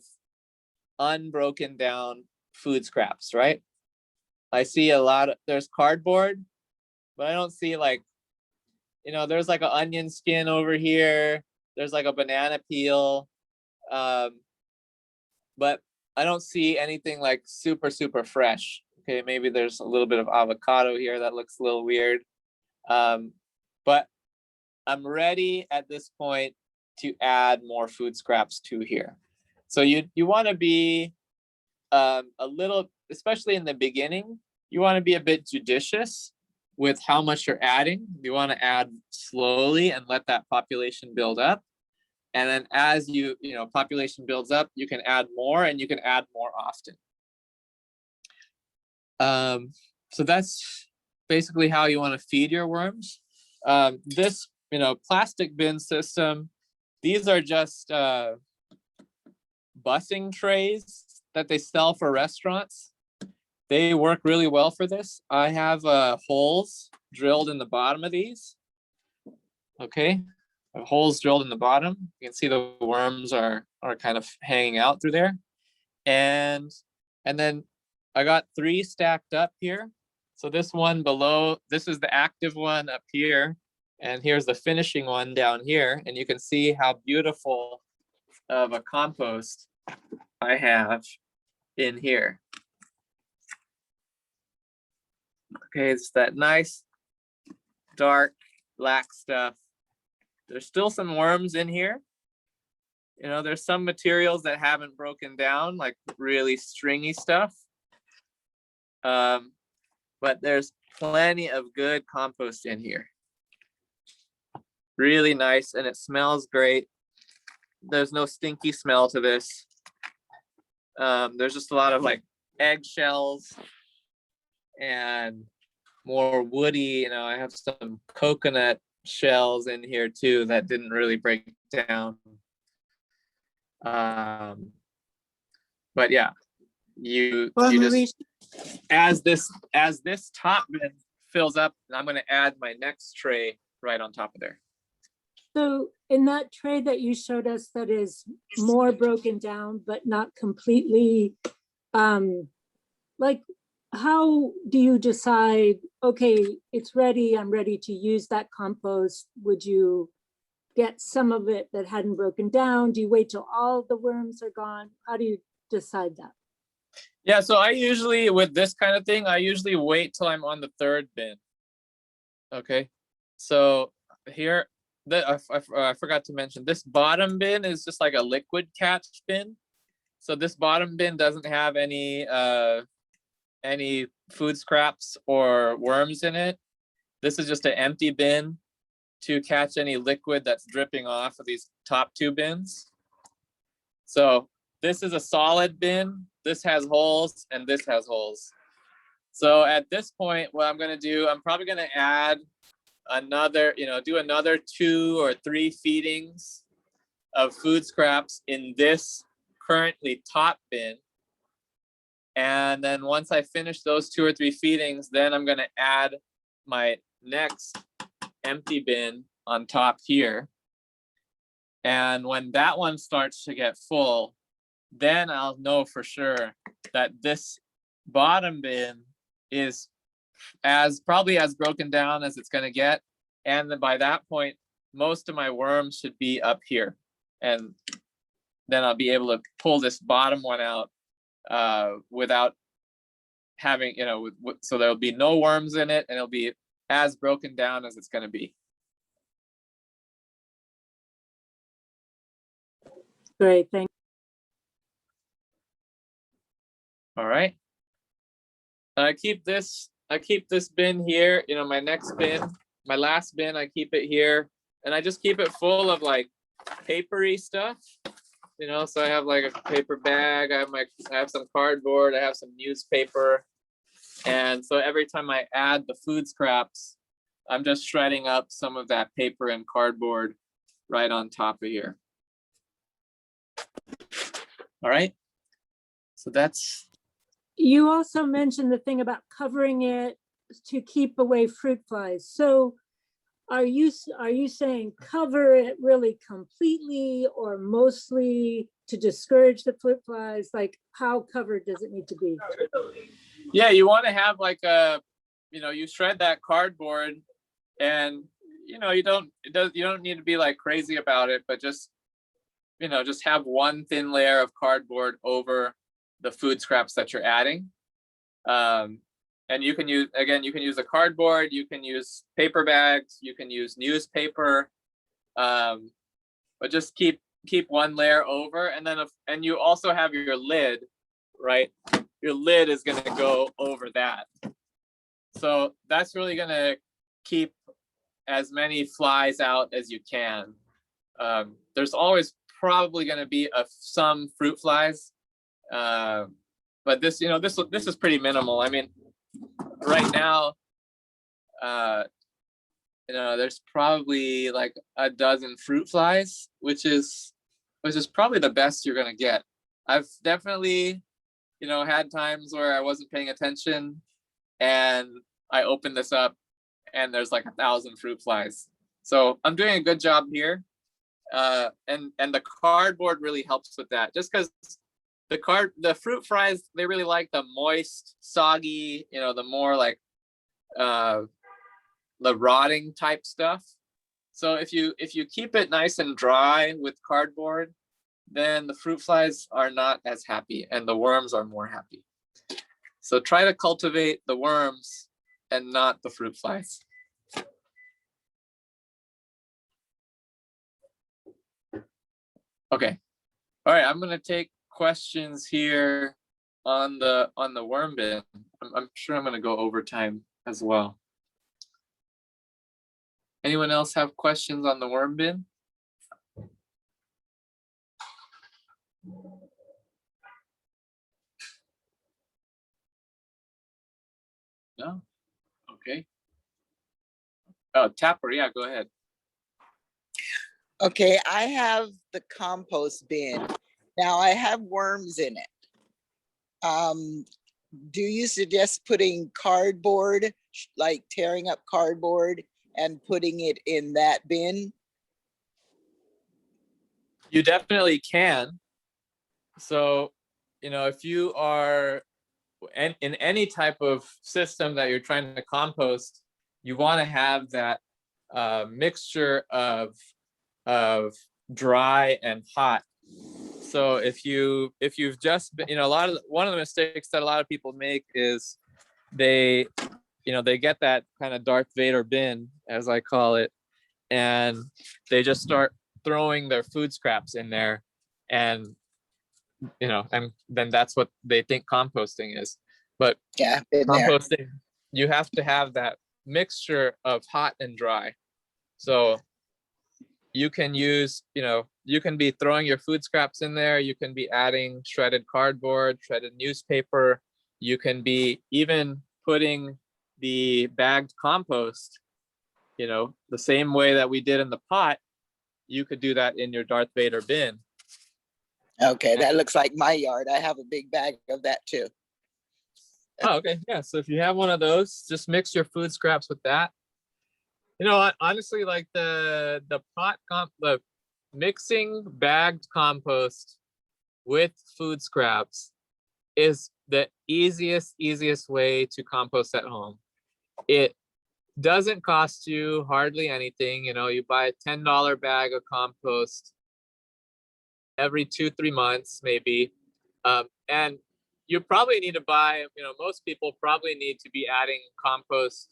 Speaker 3: unbroken down food scraps, right? I see there's cardboard, but I don't see there's like an onion skin over here. There's like a banana peel. But I don't see anything like super, super fresh. Okay, maybe there's a little bit of avocado here that looks a little weird. But I'm ready at this point to add more food scraps to here. So you want to be a little especially in the beginning, you want to be a bit judicious with how much you're adding. You want to add slowly and let that population build up. And then as population builds up, you can add more, and you can add more often. So that's basically how you want to feed your worms. This, plastic bin system, these are just busing trays that they sell for restaurants. They work really well for this. I have holes drilled in the bottom of these. Okay, holes drilled in the bottom. You can see the worms are kind of hanging out through there. And then I got 3 stacked up here. So this one below, this is the active one up here. And here's the finishing one down here. And you can see how beautiful of a compost I have in here. Okay, it's that nice, dark, black stuff. There's still some worms in here. There's some materials that haven't broken down, like really stringy stuff. But there's plenty of good compost in here. Really nice, and it smells great. There's no stinky smell to this. There's just a lot of like eggshells and more woody. I have some coconut shells in here too that didn't really break down. But yeah, you just, as this top bin fills up, I'm going to add my next tray right on top of there.
Speaker 7: So in that tray that you showed us that is more broken down, but not completely, like, how do you decide, okay, it's ready, I'm ready to use that compost? Would you get some of it that hadn't broken down? Do you wait till all the worms are gone? How do you decide that?
Speaker 3: Yeah, so I usually, with this kind of thing, I usually wait till I'm on the 3rd bin. Okay, so here, I forgot to mention, this bottom bin is just like a liquid catch bin. So this bottom bin doesn't have any food scraps or worms in it. This is just an empty bin to catch any liquid that's dripping off of these top 2 bins. So this is a solid bin. This has holes and this has holes. So at this point, what I'm gonna do, I'm probably gonna add another, do another 2 or 3 feedings of food scraps in this currently top bin. And then once I finish those 2 or 3 feedings, then I'm gonna add my next empty bin on top here. And when that one starts to get full, then I'll know for sure that this bottom bin is probably as broken down as it's gonna get. And then by that point, most of my worms should be up here. And then I'll be able to pull this bottom one out without having, so there'll be no worms in it, and it'll be as broken down as it's gonna be.
Speaker 7: Great, thank you.
Speaker 3: All right. I keep this bin here, my next bin, my last bin, I keep it here, and I just keep it full of like papery stuff, so I have like a paper bag, I have some cardboard, I have some newspaper. And so every time I add the food scraps, I'm just shredding up some of that paper and cardboard right on top of here. All right. So that's.
Speaker 7: You also mentioned the thing about covering it to keep away fruit flies. So are you saying cover it really completely or mostly to discourage the fruit flies? Like, how covered does it need to be?
Speaker 3: Yeah, you want to have like you shred that cardboard, and you don't need to be like crazy about it, but just just have one thin layer of cardboard over the food scraps that you're adding. And you can use a cardboard, you can use paper bags, you can use newspaper, but just keep one layer over, and then and you also have your lid right your lid is going to go over that. So that's really going to keep as many flies out as you can. There's always probably going to be some fruit flies, but this is pretty minimal. I mean, right now, there's probably like a dozen fruit flies, which is probably the best you're going to get. I've definitely, had times where I wasn't paying attention and I opened this up and there's like 1,000 fruit flies. So I'm doing a good job here. And the cardboard really helps with that, just because the fruit flies, they really like the moist, soggy, the more like the rotting type stuff. So if you keep it nice and dry with cardboard, then the fruit flies are not as happy and the worms are more happy. So try to cultivate the worms and not the fruit flies. Okay. All right, I'm gonna take questions here on the worm bin. I'm sure I'm gonna go over time as well. Anyone else have questions on the worm bin? No? Okay. Oh, Tapper, yeah, go ahead.
Speaker 4: Okay, I have the compost bin. Now I have worms in it. Do you suggest putting cardboard, like tearing up cardboard and putting it in that bin?
Speaker 3: You definitely can. So, if you are in any type of system that you're trying to compost, you want to have that mixture of dry and hot. So if you've just been, one of the mistakes that a lot of people make is they get that kind of Darth Vader bin, as I call it, and they just start throwing their food scraps in there, and and then that's what they think composting is. But
Speaker 4: Yeah, been there.
Speaker 3: composting, you have to have that mixture of hot and dry. So you can use, you can be throwing your food scraps in there. You can be adding shredded cardboard, shredded newspaper. You can be even putting the bagged compost, the same way that we did in the pot. You could do that in your Darth Vader bin.
Speaker 4: Okay, that looks like my yard. I have a big bag of that too.
Speaker 3: Oh, okay. Yeah. So if you have one of those, just mix your food scraps with that. Honestly, like the mixing bagged compost with food scraps is the easiest way to compost at home. It doesn't cost you hardly anything. You buy a $10 bag of compost every 2-3 months, maybe. And you probably need to buy, most people probably need to be adding compost,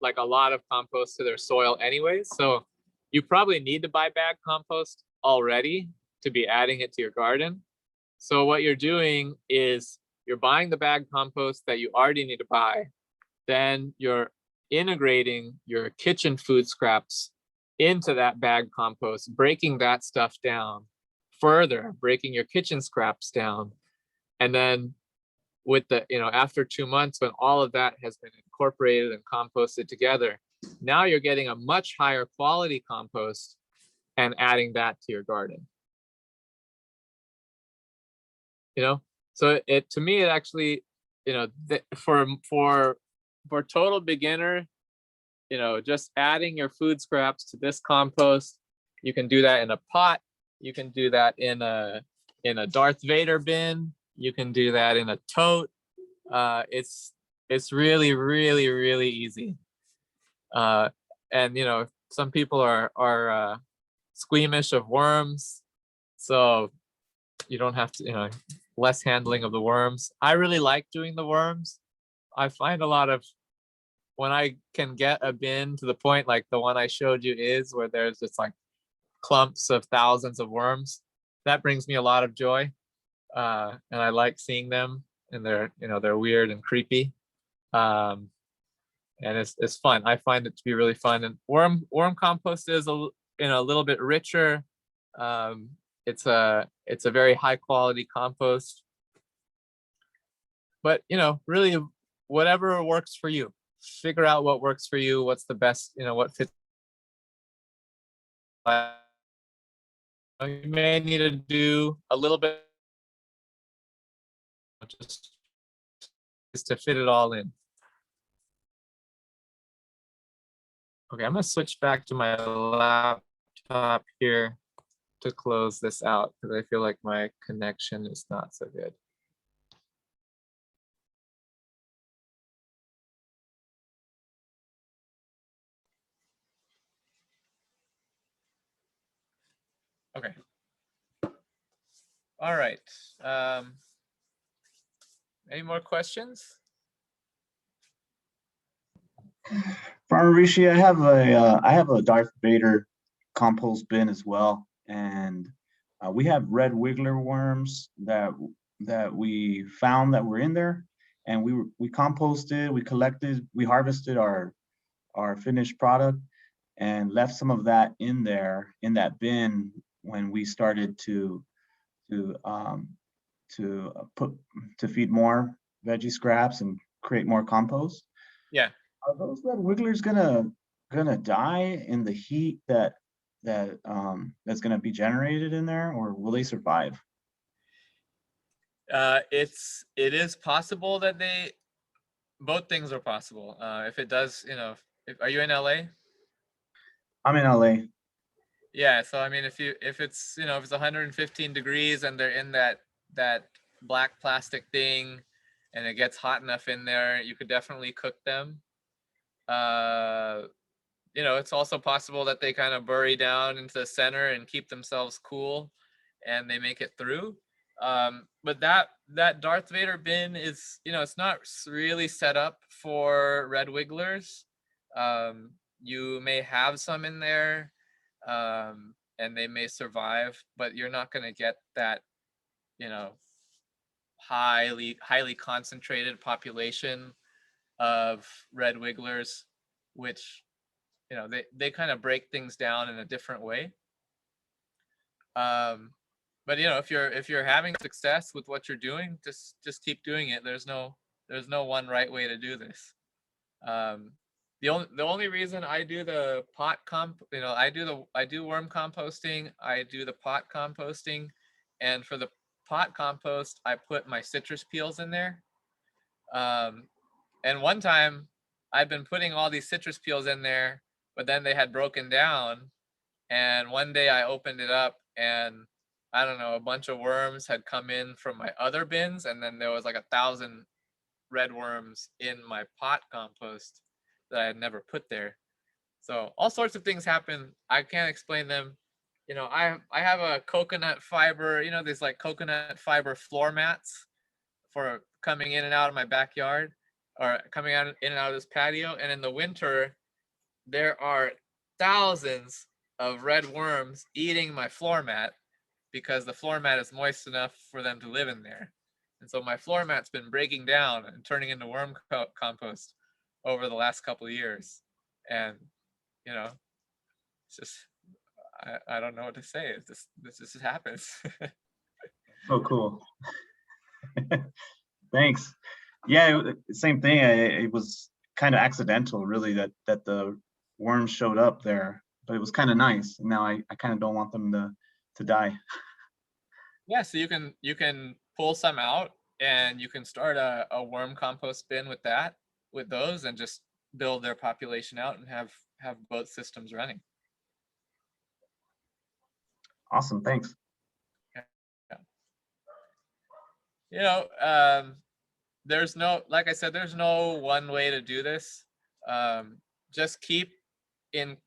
Speaker 3: like a lot of compost to their soil anyways. So you probably need to buy bag compost already to be adding it to your garden. So what you're doing is you're buying the bag compost that you already need to buy. Then you're integrating your kitchen food scraps into that bag compost, breaking that stuff down further, breaking your kitchen scraps down. And then with the, after 2 months, when all of that has been incorporated and composted together, now you're getting a much higher quality compost and adding that to your garden. So to me, it actually, for total beginner, just adding your food scraps to this compost, you can do that in a pot. You can do that in a Darth Vader bin. You can do that in a tote. It's really, really, really easy. And some people are squeamish of worms, so you don't have to, less handling of the worms. I really like doing the worms. I find a lot of, when I can get a bin to the point like the one I showed you is, where there's just like clumps of thousands of worms, that brings me a lot of joy. And I like seeing them. and they're weird and creepy. And it's fun. I find it to be really fun. And worm compost is a little bit richer. It's a very high quality compost. But really, whatever works for you. Figure out what works for you. What's the best? What fits. You may need to do a little bit just to fit it all in. Okay, I'm gonna switch back to my laptop here to close this out because I feel like my connection is not so good. Okay. All right. Any more questions?
Speaker 9: Farmer Rishi, I have a Darth Vader compost bin as well, and we have red wiggler worms that we found that were in there, and we composted, we harvested our finished product, and left some of that in there in that bin when we started to feed more veggie scraps and create more compost.
Speaker 3: Yeah.
Speaker 9: Are those red wigglers gonna die in the heat that's gonna be generated in there, or will they survive?
Speaker 3: It is possible that both things are possible. If it does, are you in LA?
Speaker 9: I'm in LA.
Speaker 3: Yeah, so I mean, if it's 115 degrees and they're in that black plastic thing, and it gets hot enough in there, you could definitely cook them. It's also possible that they kind of bury down into the center and keep themselves cool, and they make it through. But that Darth Vader bin is, it's not really set up for red wigglers. You may have some in there, and they may survive, but you're not going to get that, highly concentrated population of red wigglers, which they kind of break things down in a different way. But if you're having success with what you're doing, just keep doing it. There's no one right way to do this. The only reason I do the pot I do worm composting, I do the pot composting, and for the pot compost I put my citrus peels in there. And one time I'd been putting all these citrus peels in there, but then they had broken down, and one day I opened it up and I don't know, a bunch of worms had come in from my other bins, and then there was like 1,000 red worms in my pot compost that I had never put there. So all sorts of things happen. I can't explain them. I have a coconut fiber, these like coconut fiber floor mats for coming in and out of my backyard, or coming in and out of this patio. And in the winter, there are thousands of red worms eating my floor mat because the floor mat is moist enough for them to live in there. And so my floor mat's been breaking down and turning into worm compost over the last couple of years. And, it's just, I don't know what to say. This just happens.
Speaker 9: So cool. Thanks. Yeah, same thing. It was kind of accidental, really, that the worms showed up there, but it was kind of nice. And now I kind of don't want them to die.
Speaker 3: Yeah, so you can pull some out, and you can start a worm compost bin with those, and just build their population out and have both systems running.
Speaker 9: Awesome, thanks.
Speaker 3: There's no, like I said, there's no one way to do this. Just keep in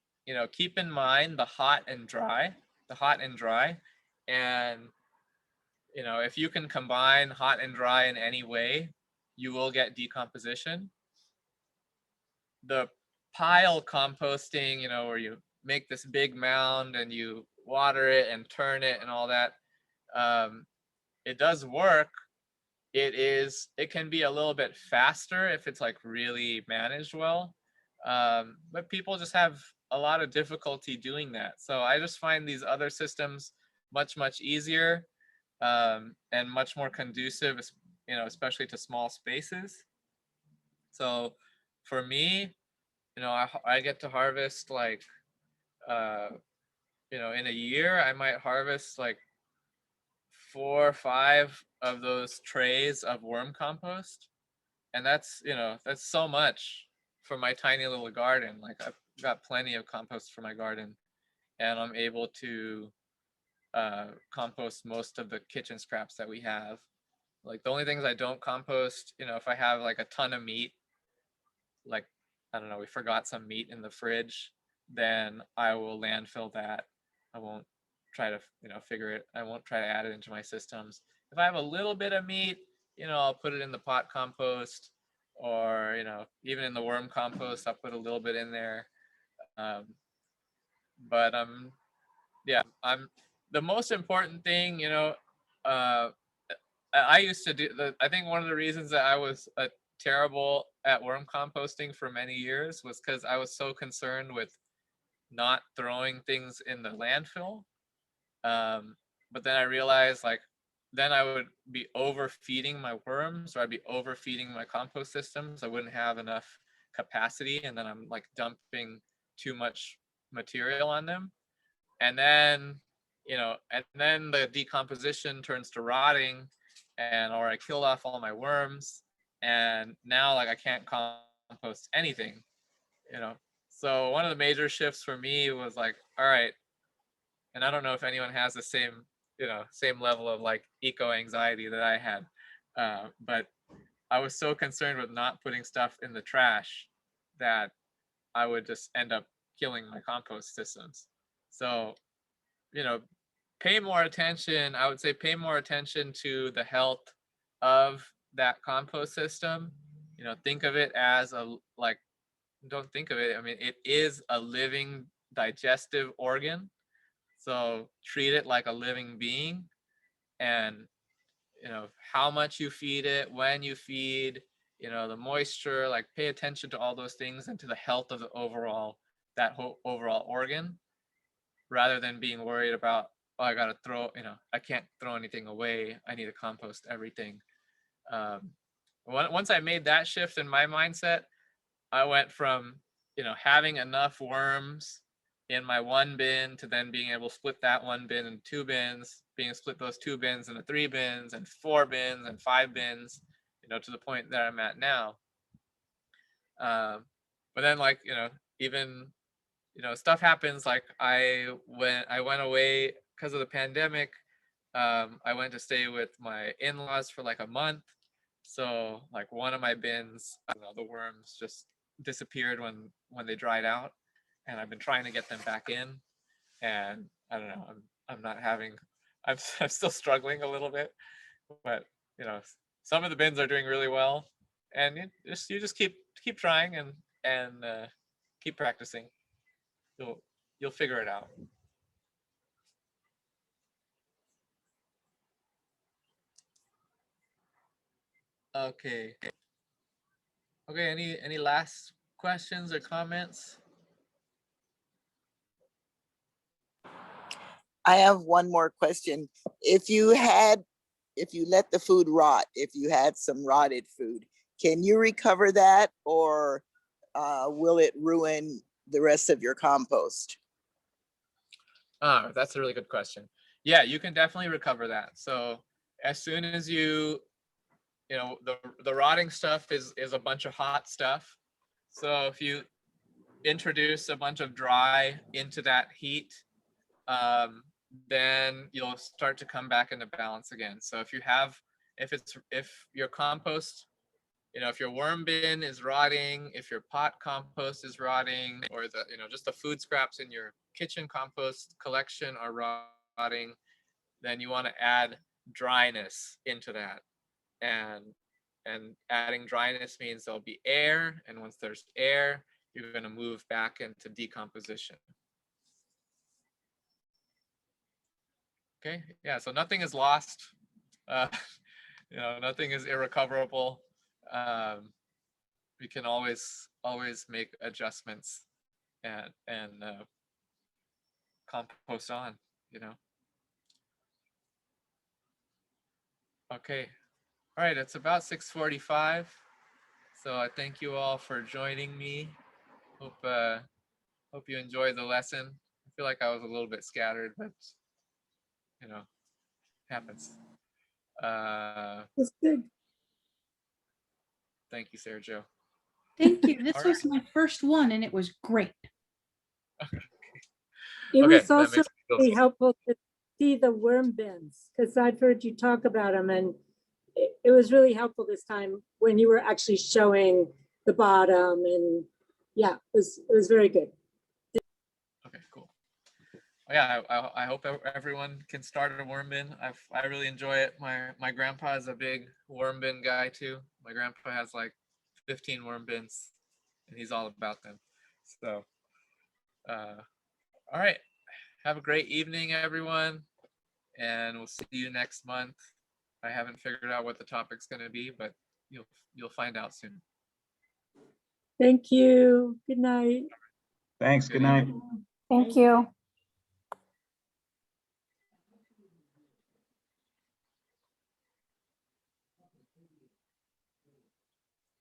Speaker 3: mind the hot and dry, and if you can combine hot and dry in any way, you will get decomposition. The pile composting, where you make this big mound and you water it and turn it and all that, it does work, it can be a little bit faster if it's like really managed well. But people just have a lot of difficulty doing that. So I just find these other systems much easier, and much more conducive, especially to small spaces. So for me, I get to harvest like, in a year, I might harvest like 4 or 5 of those trays of worm compost. And that's so much for my tiny little garden. Like I've got plenty of compost for my garden, and I'm able to compost most of the kitchen scraps that we have. Like the only things I don't compost, if I have like a ton of meat, like, I don't know, we forgot some meat in the fridge, then I will landfill that. I won't try to, I won't try to add it into my systems. If I have a little bit of meat, I'll put it in the pot compost, or, even in the worm compost, I'll put a little bit in there. But the most important thing, I used to do I think one of the reasons that I was terrible at worm composting for many years was because I was so concerned with not throwing things in the landfill. But then I realized, like, then I would be overfeeding my worms, or I'd be overfeeding my compost systems. I wouldn't have enough capacity, and then I'm like dumping too much material on them. And then, the decomposition turns to rotting, or I killed off all my worms, and now like I can't compost anything. So one of the major shifts for me was like, all right, and I don't know if anyone has the same level of like eco anxiety that I had, but I was so concerned with not putting stuff in the trash that I would just end up killing my compost systems. So, pay more attention. I would say pay more attention to the health of that compost system. Think of it as don't think of it. I mean, it is a living digestive organ. So treat it like a living being, and, how much you feed it, when you feed, the moisture, like pay attention to all those things and to the health of the that whole overall organ, rather than being worried about, oh, I gotta throw, I can't throw anything away, I need to compost everything. Once I made that shift in my mindset, I went from, having enough worms in my one bin to then being able to split that one bin in 2 bins, being split those 2 bins into 3 bins and 4 bins and 5 bins, to the point that I'm at now. But then, like, even, stuff happens. Like I went away because of the pandemic. I went to stay with my in-laws for like a month. So like one of my bins, I don't know, the worms just disappeared when they dried out, and I've been trying to get them back in, and I don't know, I'm not having, I'm still struggling a little bit, but some of the bins are doing really well, and you just keep trying and keep practicing. You'll figure it out. Okay. Any last questions or comments?
Speaker 4: I have one more question. If you let the food rot, if you had some rotted food, can you recover that, or will it ruin the rest of your compost?
Speaker 3: That's a really good question. Yeah, you can definitely recover that. So as soon as the rotting stuff is a bunch of hot stuff. So if you introduce a bunch of dry into that heat, then you'll start to come back into balance again. So if your compost, if your worm bin is rotting, if your pot compost is rotting, or just the food scraps in your kitchen compost collection are rotting, then you want to add dryness into that. And adding dryness means there'll be air, and once there's air, you're going to move back into decomposition. Okay, yeah, so nothing is lost. You know, nothing is irrecoverable. We can always make adjustments and compost on, you know. Okay. All right, it's about 6:45. So I thank you all for joining me. Hope you enjoyed the lesson. I feel like I was a little bit scattered, but you know, happens.
Speaker 7: That's good.
Speaker 3: Thank you, Sergio.
Speaker 10: Thank you. This
Speaker 3: All
Speaker 10: was my first one and it was great.
Speaker 7: It
Speaker 3: Okay,
Speaker 7: was
Speaker 3: that
Speaker 7: also
Speaker 3: makes me feel
Speaker 7: really helpful to see the worm bins, because I've heard you talk about them, and it was really helpful this time when you were actually showing the bottom, and yeah, it was very good.
Speaker 3: Okay, cool. Yeah, I hope everyone can start a worm bin. I really enjoy it. My grandpa is a big worm bin guy too. My grandpa has like 15 worm bins, and he's all about them. So, all right. Have a great evening, everyone, and we'll see you next month. I haven't figured out what the topic's going to be, but you'll find out soon.
Speaker 7: Thank you. Good night.
Speaker 9: Thanks.
Speaker 3: Good
Speaker 9: Good night.
Speaker 3: evening.
Speaker 5: Thank you.